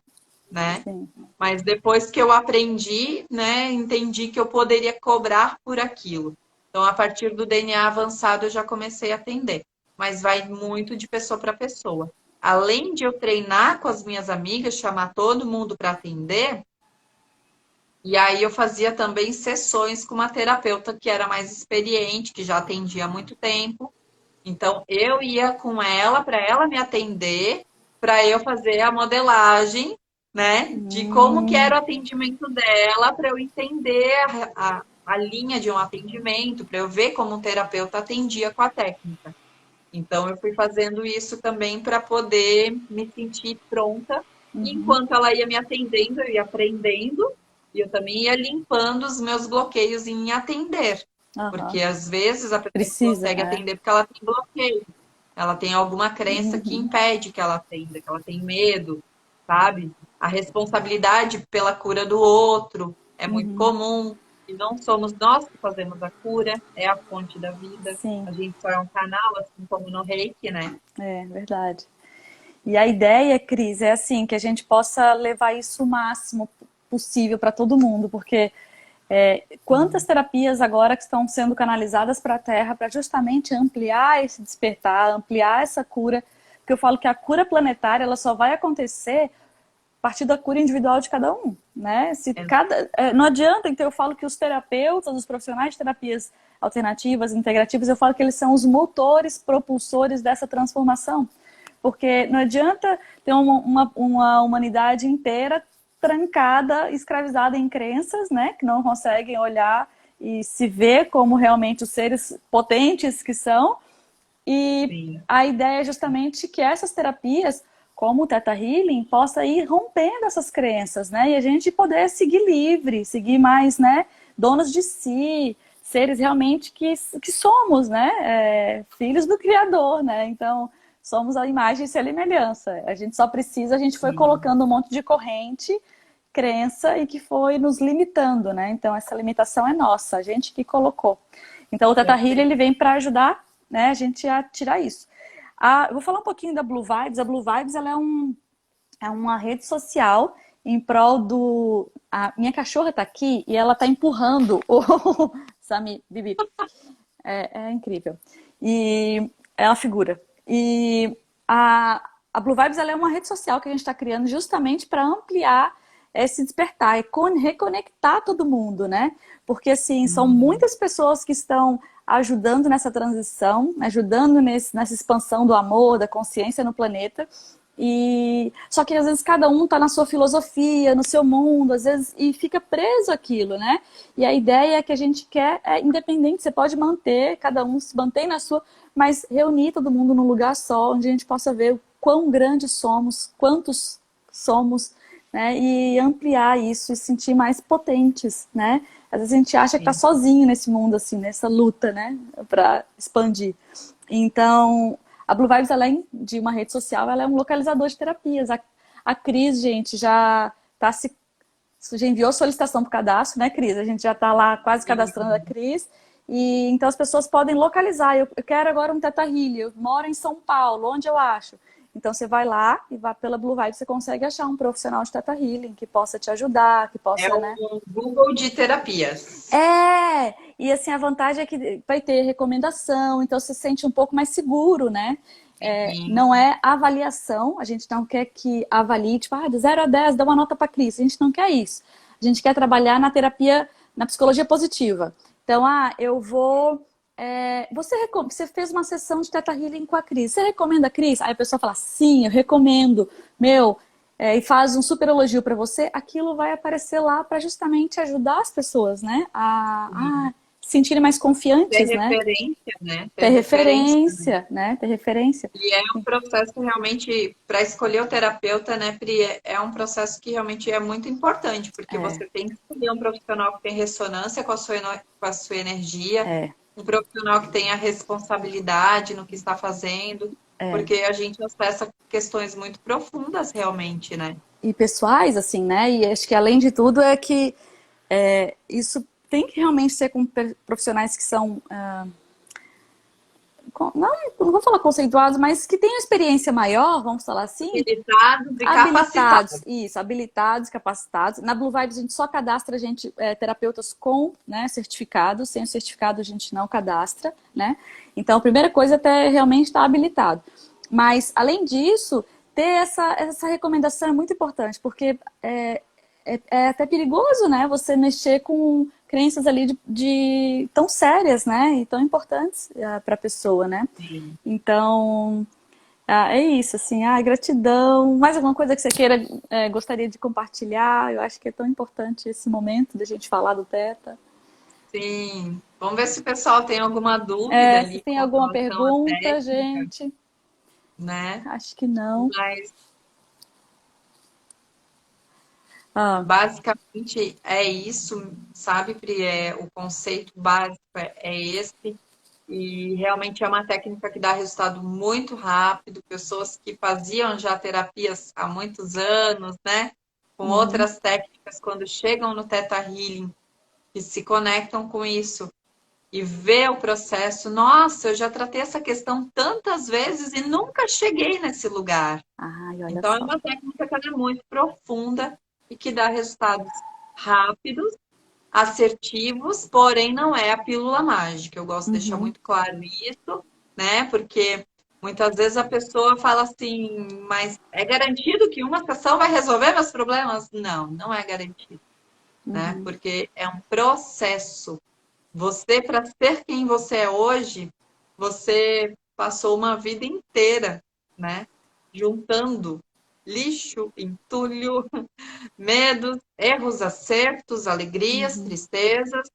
né? Sim. Mas depois que eu aprendi, né, entendi que eu poderia cobrar por aquilo. Então, a partir do DNA avançado, eu já comecei a atender. Mas vai muito de pessoa para pessoa. Além de eu treinar com as minhas amigas, chamar todo mundo para atender, e aí eu fazia também sessões com uma terapeuta que era mais experiente, que já atendia há muito tempo. Então, eu ia com ela para ela me atender, para eu fazer a modelagem, né, de como que era Hum. o atendimento dela, para eu entender a linha de um atendimento, para eu ver como um terapeuta atendia com a técnica. Então, eu fui fazendo isso também para poder me sentir pronta. E Uhum. enquanto ela ia me atendendo, eu ia aprendendo e eu também ia limpando os meus bloqueios em atender. Porque Aham. às vezes a pessoa não Precisa, consegue é. atender porque ela tem bloqueio. Ela tem alguma crença que Uhum. impede que ela atenda, que ela tem medo, sabe? A responsabilidade pela cura do outro é muito Uhum. comum. E não somos nós que fazemos a cura, é a fonte da vida. Sim, A gente só é um canal, assim como no Reiki, né? é verdade. E a ideia, Cris, é assim, que a gente possa levar isso o máximo possível para todo mundo, porque quantas terapias agora que estão sendo canalizadas para a Terra para justamente ampliar esse despertar, ampliar essa cura, porque eu falo que a cura planetária ela só vai acontecer a partir da cura individual de cada um, né? Se É, cada, não adianta, então eu falo que os terapeutas, os profissionais de terapias alternativas, integrativas, eu falo que eles são os motores, propulsores dessa transformação. Porque não adianta ter uma humanidade inteira trancada, escravizada em crenças, né? Que não conseguem olhar e se ver como realmente os seres potentes que são. E sim, a ideia é justamente que essas terapias, como o Theta Healing, possa ir rompendo essas crenças, né? E a gente poder seguir livre, seguir mais, né? Donos de si, seres realmente que somos, né? Filhos do Criador, né? Então, somos a imagem e semelhança. A gente só precisa, a gente foi sim, colocando um monte de corrente, crença e que foi nos limitando, né? Então, essa limitação é nossa, a gente que colocou. Então, o Theta Healing, perfeito. ele vem para ajudar, né, a gente a tirar isso. Eu vou falar um pouquinho da Blue Vibes. A Blue Vibes ela é uma rede social em prol do... A minha cachorra tá aqui e ela tá empurrando o Sami, Bibi. É incrível. E é uma figura. E a Blue Vibes ela é uma rede social que a gente está criando justamente para ampliar esse despertar e reconectar todo mundo, né? Porque, assim, são Uhum. muitas pessoas que estão ajudando nessa transição, ajudando nessa expansão do amor, da consciência no planeta. E só que às vezes cada um está na sua filosofia, no seu mundo, às vezes e fica preso aquilo, né? E a ideia é que a gente quer independente, você pode manter, cada um se mantém na sua, mas reunir todo mundo num lugar só, onde a gente possa ver o quão grandes somos, quantos somos, né? E ampliar isso e sentir mais potentes, né? Às vezes a gente acha que está Sim, sozinho nesse mundo, assim, nessa luta, né? Para expandir. Então, a Blue Vibes, além de uma rede social, ela é um localizador de terapias. A Cris, gente, já enviou solicitação para o cadastro, né, Cris? A gente já está lá quase cadastrando a sim. Cris. E então as pessoas podem localizar. Eu quero agora um Teta Healing. Eu moro em São Paulo, onde eu acho? Então você vai lá e vai pela Blue Vibe, você consegue achar um profissional de Theta Healing que possa te ajudar, que É possa, né? o Google de terapias. E assim, a vantagem é que vai ter recomendação, então você se sente um pouco mais seguro, né? Sim. Não é avaliação, a gente não quer que avalie, tipo, de 0 a 10, dá uma nota para Cris. A gente não quer isso. A gente quer trabalhar na terapia, na psicologia positiva. Então, eu vou. Você fez uma sessão de Theta Healing com a Cris. Você recomenda a Cris? Aí a pessoa fala, sim, eu recomendo. Meu, e faz um super elogio para você, aquilo vai aparecer lá para justamente ajudar as pessoas, né? A se sentirem mais Ter confiantes, né? referência, né? Ter Ter referência. referência, né? Ter referência. E é um processo realmente, para escolher o terapeuta, né, Pri, é um processo que realmente é muito importante, porque É, você tem que escolher um profissional que tem ressonância com a sua energia, é, um profissional que tenha responsabilidade no que está fazendo, é. porque a gente acessa questões muito profundas realmente, né? E pessoais, assim, né? E acho que além de tudo é que isso tem que realmente ser com profissionais que são não vou falar conceituados, mas que tenham experiência maior, vamos falar assim, Habilitados e habilitados, capacitados. isso, habilitados, capacitados. Na Blue Vibes a gente só cadastra terapeutas com, né, certificado, sem o certificado a gente não cadastra, né? Então a primeira coisa é ter realmente estar habilitado. Mas além disso, ter essa recomendação é muito importante, porque é até perigoso, né? Você mexer com crenças ali tão sérias, né? E tão importantes para a pessoa, né? Sim. Então, é isso, assim, gratidão. Mais alguma coisa que você queira, gostaria de compartilhar? Eu acho que é tão importante esse momento da gente falar do Teta. Sim. Vamos ver se o pessoal tem alguma dúvida Se ali tem com alguma relação à pergunta, técnica, gente, né? acho que não. Mas Ah, basicamente é isso, sabe, Pri? O conceito básico é esse. E realmente é uma técnica que dá resultado muito rápido. Pessoas que faziam já terapias há muitos anos, né? Com uhum, outras técnicas, quando chegam no Theta Healing, que se conectam com isso e vê o processo. Nossa, eu já tratei essa questão tantas vezes e nunca cheguei nesse lugar. ai, olha Então, é só. uma técnica que ela é muito profunda e que dá resultados rápidos, assertivos, porém não é a pílula mágica. Eu gosto de deixar Uhum, muito claro isso, né? Porque muitas vezes a pessoa fala assim, mas é garantido que uma sessão vai resolver meus problemas? Não, não é garantido, né? uhum, Porque é um processo. Você, para ser quem você é hoje, você passou uma vida inteira, né? Juntando lixo, entulho, medos, erros, acertos, alegrias, uhum. tristezas.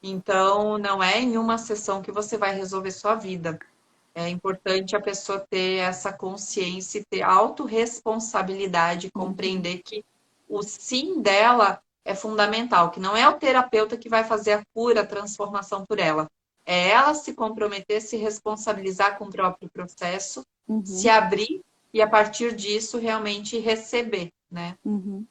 Então, não é em uma sessão que você vai resolver sua vida. É importante a pessoa ter essa consciência e ter autorresponsabilidade, Uhum. compreender que o sim dela é fundamental, que não é o terapeuta que vai fazer a cura, a transformação por ela. É ela se comprometer, se responsabilizar com o próprio processo, se Uhum, abrir e, a partir disso, realmente receber, né? uhum.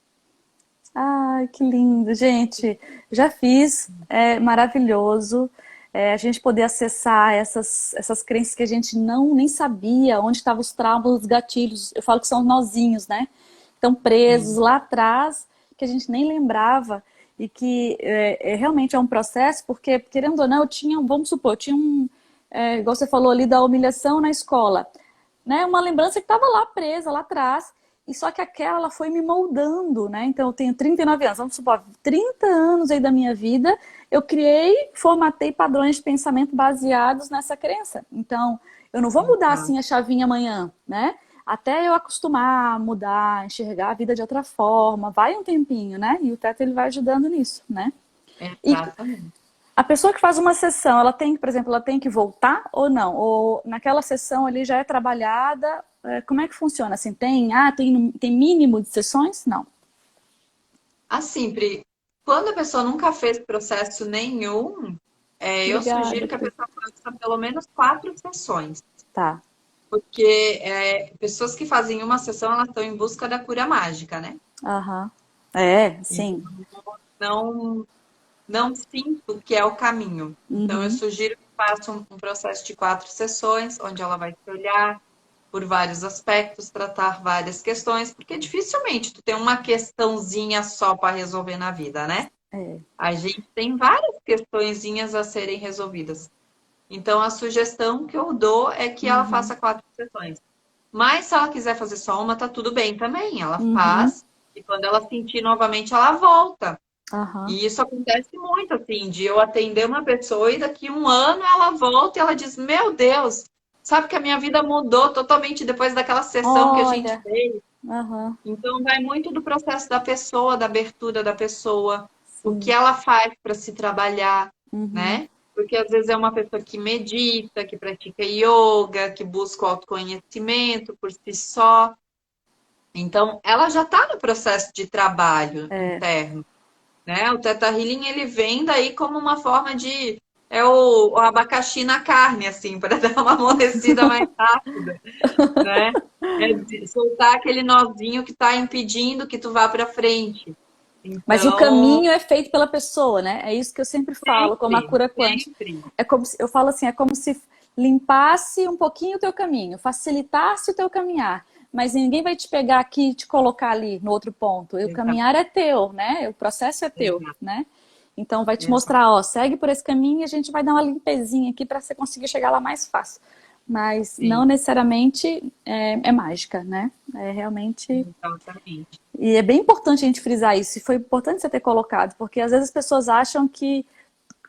Ai, que lindo, gente. Já fiz, é maravilhoso. A gente poder acessar essas crenças que a gente não nem sabia onde estavam os traumas, os gatilhos. Eu falo que são nozinhos, né? Estão presos Sim. lá atrás, que a gente nem lembrava. E que realmente é um processo, porque, querendo ou não, vamos supor, eu tinha igual você falou ali da humilhação na escola, né? Uma lembrança que estava lá presa, lá atrás. E só que aquela ela foi me moldando, né? Então eu tenho 39 anos, vamos supor, 30 anos aí da minha vida, eu criei, formatei padrões de pensamento baseados nessa crença. Então, eu não vou mudar Exato. assim a chavinha amanhã, né? Até eu acostumar, mudar, enxergar a vida de outra forma, vai um tempinho, né? E o teto ele vai ajudando nisso, né? E Exatamente. a pessoa que faz uma sessão, ela tem, por exemplo, ela tem que voltar ou não? Ou naquela sessão ali já é trabalhada? Como é que funciona? Assim, tem mínimo de sessões? Não. Assim, Pri, quando a pessoa nunca fez processo nenhum, eu Obrigada, sugiro que a Cris. pessoa faça pelo menos 4 sessões. Tá. Porque pessoas que fazem uma sessão, elas estão em busca da cura mágica, né? Aham. Sim. Então, não, não sinto que é o caminho. Então, eu Uhum. sugiro que faça um processo de 4 sessões, onde ela vai se olhar, por vários aspectos, tratar várias questões, porque dificilmente tu tem uma questãozinha só para resolver na vida, né? É. A gente tem várias questõezinhas a serem resolvidas. Então, a sugestão que eu dou é que ela Uhum. faça 4 sessões. Mas se ela quiser fazer só uma, tá tudo bem também. Ela Uhum. faz e quando ela sentir novamente, ela volta. Aham. E isso acontece muito, assim, de eu atender uma pessoa e daqui um ano ela volta e ela diz, meu Deus, sabe que a minha vida mudou totalmente depois daquela sessão que a gente Olha. fez. Aham. Então, vai muito do processo da pessoa, da abertura da pessoa, o que Sim. ela faz para se trabalhar, Uhum. né? Porque às vezes é uma pessoa que medita, que pratica yoga, que busca o autoconhecimento por si só. Então, ela já está no processo de trabalho É. interno, né? O Theta Healing, ele vem daí como uma forma de... É o abacaxi na carne, assim, para dar uma amolecida mais rápida, né? Soltar aquele nozinho que está impedindo que tu vá para frente. Mas o Então, caminho é feito pela pessoa, né? É isso que eu sempre falo, como a sempre, cura quântica. sempre. É como se, eu falo assim, é como se limpasse um pouquinho o teu caminho, facilitasse o teu caminhar. Mas ninguém vai te pegar aqui e te colocar ali no outro ponto. E o Exato, caminhar é teu, né? O processo é teu, exato, né? Então vai te exato. mostrar, ó, segue por esse caminho e a gente vai dar uma limpezinha aqui para você conseguir chegar lá mais fácil. Mas não Sim, necessariamente é mágica, né? É realmente exatamente. e é bem importante a gente frisar isso, e foi importante você ter colocado, porque às vezes as pessoas acham que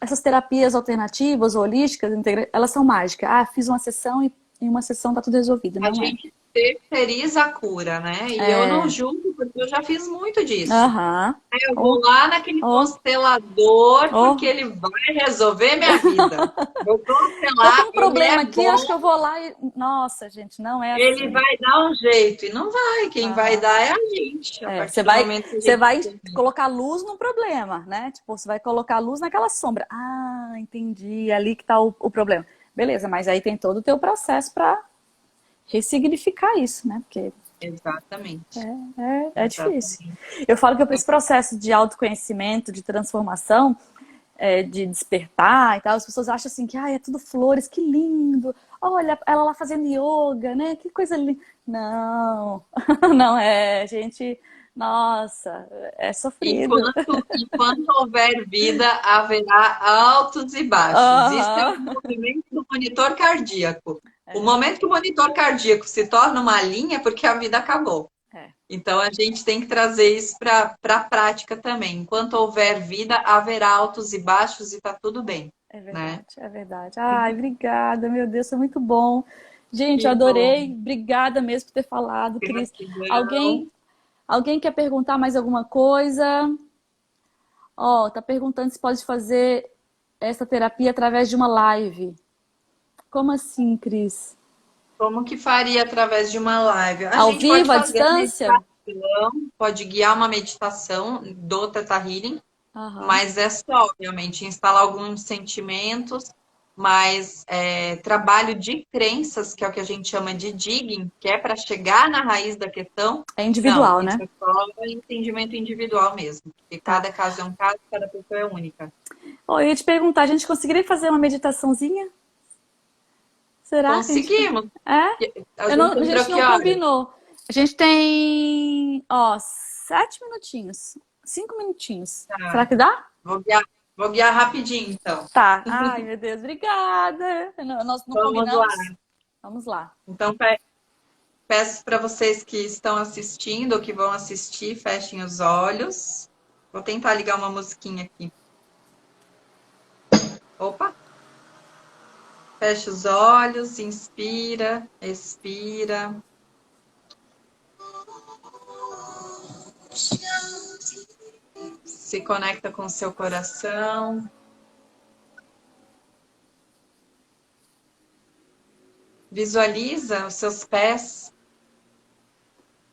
essas terapias alternativas, holísticas, elas são mágicas. Ah, fiz uma sessão e em uma sessão tá tudo resolvido. A Não é. gente terceiriza a cura, né? E eu não É. julgo, porque eu já fiz muito disso. Aham. Eu vou Oh, lá naquele oh, constelador, porque oh. ele vai resolver minha vida. Vou Tô com constelar, um ele problema é aqui, acho que bom, eu vou lá e. Nossa, gente, não é ele assim. vai dar um jeito. E não vai, quem vai Aham. dar é a gente, a É, partir do momento que a você gente vai entender. colocar luz no problema, né? Tipo, você vai colocar luz naquela sombra. Ah, entendi, é ali que tá o problema. Beleza, mas aí tem todo o teu processo para ressignificar isso, né? Porque Exatamente, é difícil. exatamente. Eu falo que esse processo de autoconhecimento, de transformação, de despertar e tal, as pessoas acham assim que é tudo flores, que lindo. Olha, ela lá fazendo yoga, né? Que coisa linda. Não, não é, gente. Nossa, é sofrido. Enquanto houver vida, haverá altos e baixos. Isso é o Aham. movimento do monitor cardíaco. O É, momento que o monitor cardíaco se torna uma linha é porque a vida acabou. é, Então a gente tem que trazer isso para a prática também. Enquanto houver vida, haverá altos e baixos e tá tudo bem, é né? verdade, é verdade. Ai, obrigada, meu Deus, foi muito bom. Gente, eu Que bom, adorei. Obrigada mesmo por ter falado, Cris. gratidão. Alguém, alguém quer perguntar mais alguma coisa? Ó, tá perguntando se pode fazer essa terapia através de uma live. Como assim, Cris? Como que faria através de uma live? A Ao gente pode vivo, à fazer a distância? meditação, pode guiar uma meditação do Theta Healing. Aham. Mas é só, obviamente, instalar alguns sentimentos, mas trabalho de crenças, que é o que a gente chama de digging, que é para chegar na raiz da questão. É Não, individual, isso né? é só entendimento individual mesmo, porque Tá. cada caso é um caso, cada pessoa é única. Ó, eu ia te perguntar, a gente conseguiria fazer uma meditaçãozinha? Será que a gente... Conseguimos! É? A gente A entrou gente que não hora? combinou. A gente tem, ó, 7 minutinhos. 5 minutinhos. Será Tá. que dá? Vou guiar rapidinho, então. Tá. Ai, meu Deus, obrigada. Nós não Vamos lá. combinamos? Vamos lá. Então, peço para vocês que estão assistindo ou que vão assistir, fechem os olhos. Vou tentar ligar uma musiquinha aqui. Opa! Fecha os olhos, inspira, expira. Se conecta com o seu coração. Visualiza os seus pés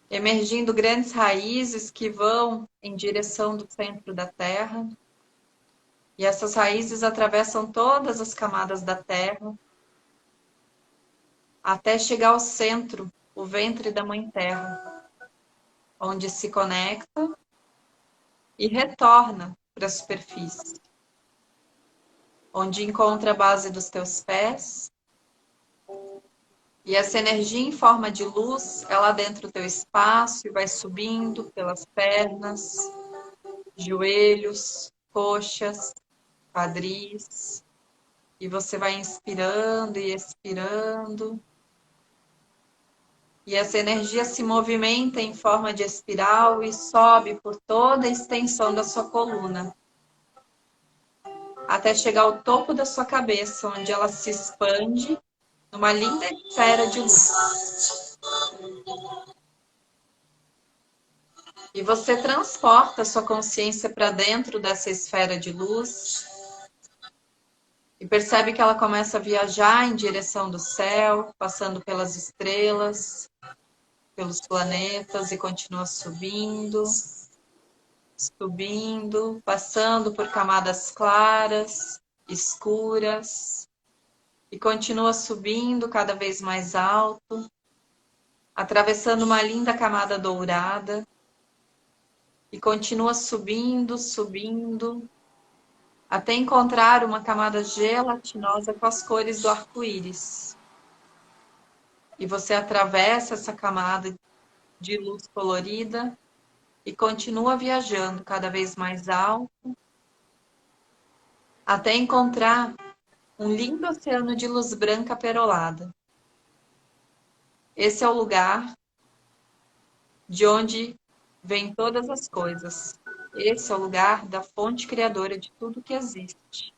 emergindo grandes raízes que vão em direção do centro da Terra. E essas raízes atravessam todas as camadas da Terra até chegar ao centro, o ventre da Mãe Terra, onde se conecta e retorna para a superfície, onde encontra a base dos teus pés E essa energia em forma de luz, ela adentra o teu espaço e vai subindo pelas pernas, joelhos, coxas, quadris. E você vai inspirando e expirando. E essa energia se movimenta em forma de espiral e sobe por toda a extensão da sua coluna, até chegar ao topo da sua cabeça, onde ela se expande numa linda esfera de luz. E você transporta a sua consciência para dentro dessa esfera de luz e percebe que ela começa a viajar em direção do céu, passando pelas estrelas, pelos planetas e continua subindo, subindo, passando por camadas claras, escuras e continua subindo cada vez mais alto, atravessando uma linda camada dourada e continua subindo, subindo, até encontrar uma camada gelatinosa com as cores do arco-íris. E você atravessa essa camada de luz colorida e continua viajando cada vez mais alto, até encontrar um lindo oceano de luz branca perolada. Esse é o lugar de onde vêm todas as coisas. Esse é o lugar da fonte criadora de tudo que existe.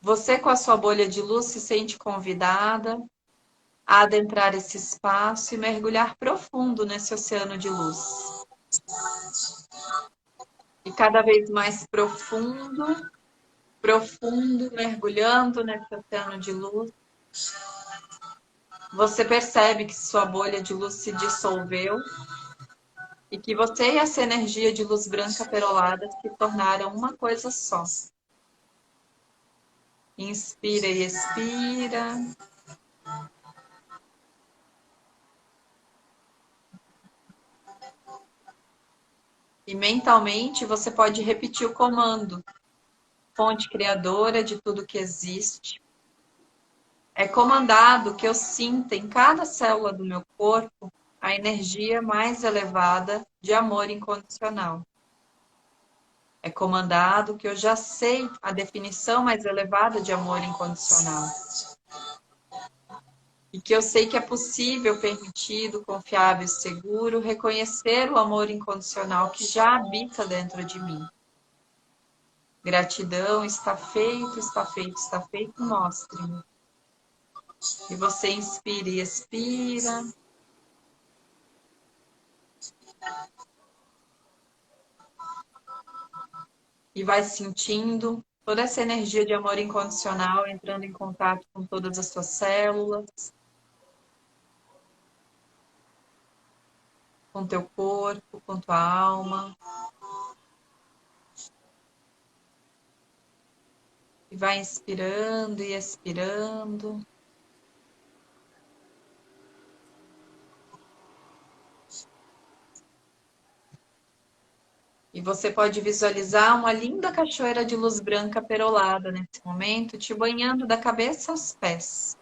Você, com a sua bolha de luz, se sente convidada a adentrar esse espaço e mergulhar profundo nesse oceano de luz. E cada vez mais profundo, profundo, mergulhando nesse oceano de luz, você percebe que sua bolha de luz se dissolveu e que você e essa energia de luz branca perolada se tornaram uma coisa só. Inspira e expira. E mentalmente você pode repetir o comando: fonte criadora de tudo que existe. É comandado que eu sinta em cada célula do meu corpo a energia mais elevada de amor incondicional. É comandado que eu já sei a definição mais elevada de amor incondicional. E que eu sei que é possível, permitido, confiável e seguro reconhecer o amor incondicional que já habita dentro de mim. Gratidão, está feito, está feito, está feito, mostre-me. E você inspira e expira. E vai sentindo toda essa energia de amor incondicional entrando em contato com todas as suas células, com teu corpo, com tua alma. E vai inspirando e expirando. E você pode visualizar uma linda cachoeira de luz branca perolada nesse momento, te banhando da cabeça aos pés,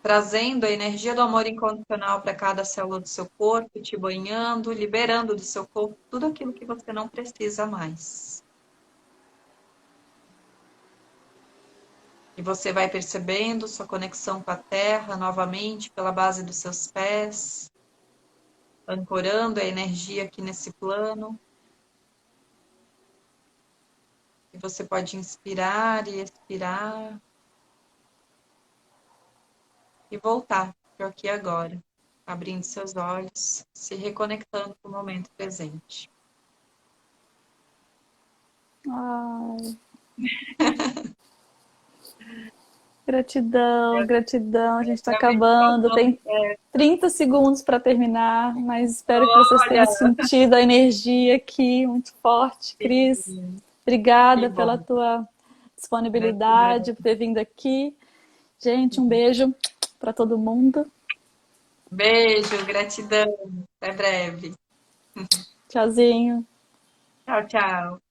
trazendo a energia do amor incondicional para cada célula do seu corpo, te banhando, liberando do seu corpo tudo aquilo que você não precisa mais. E você vai percebendo sua conexão com a terra novamente pela base dos seus pés, ancorando a energia aqui nesse plano. E você pode inspirar e expirar e voltar para aqui agora, abrindo seus olhos, se reconectando com o momento presente. Ai. Gratidão, gratidão. A gente está acabando. Tem 30 segundos para terminar, mas espero que vocês tenham sentido a energia aqui muito forte. Cris, obrigada pela tua disponibilidade, por ter vindo aqui. Gente, um beijo para todo mundo. Beijo, gratidão. Até breve. Tchauzinho. Tchau, tchau.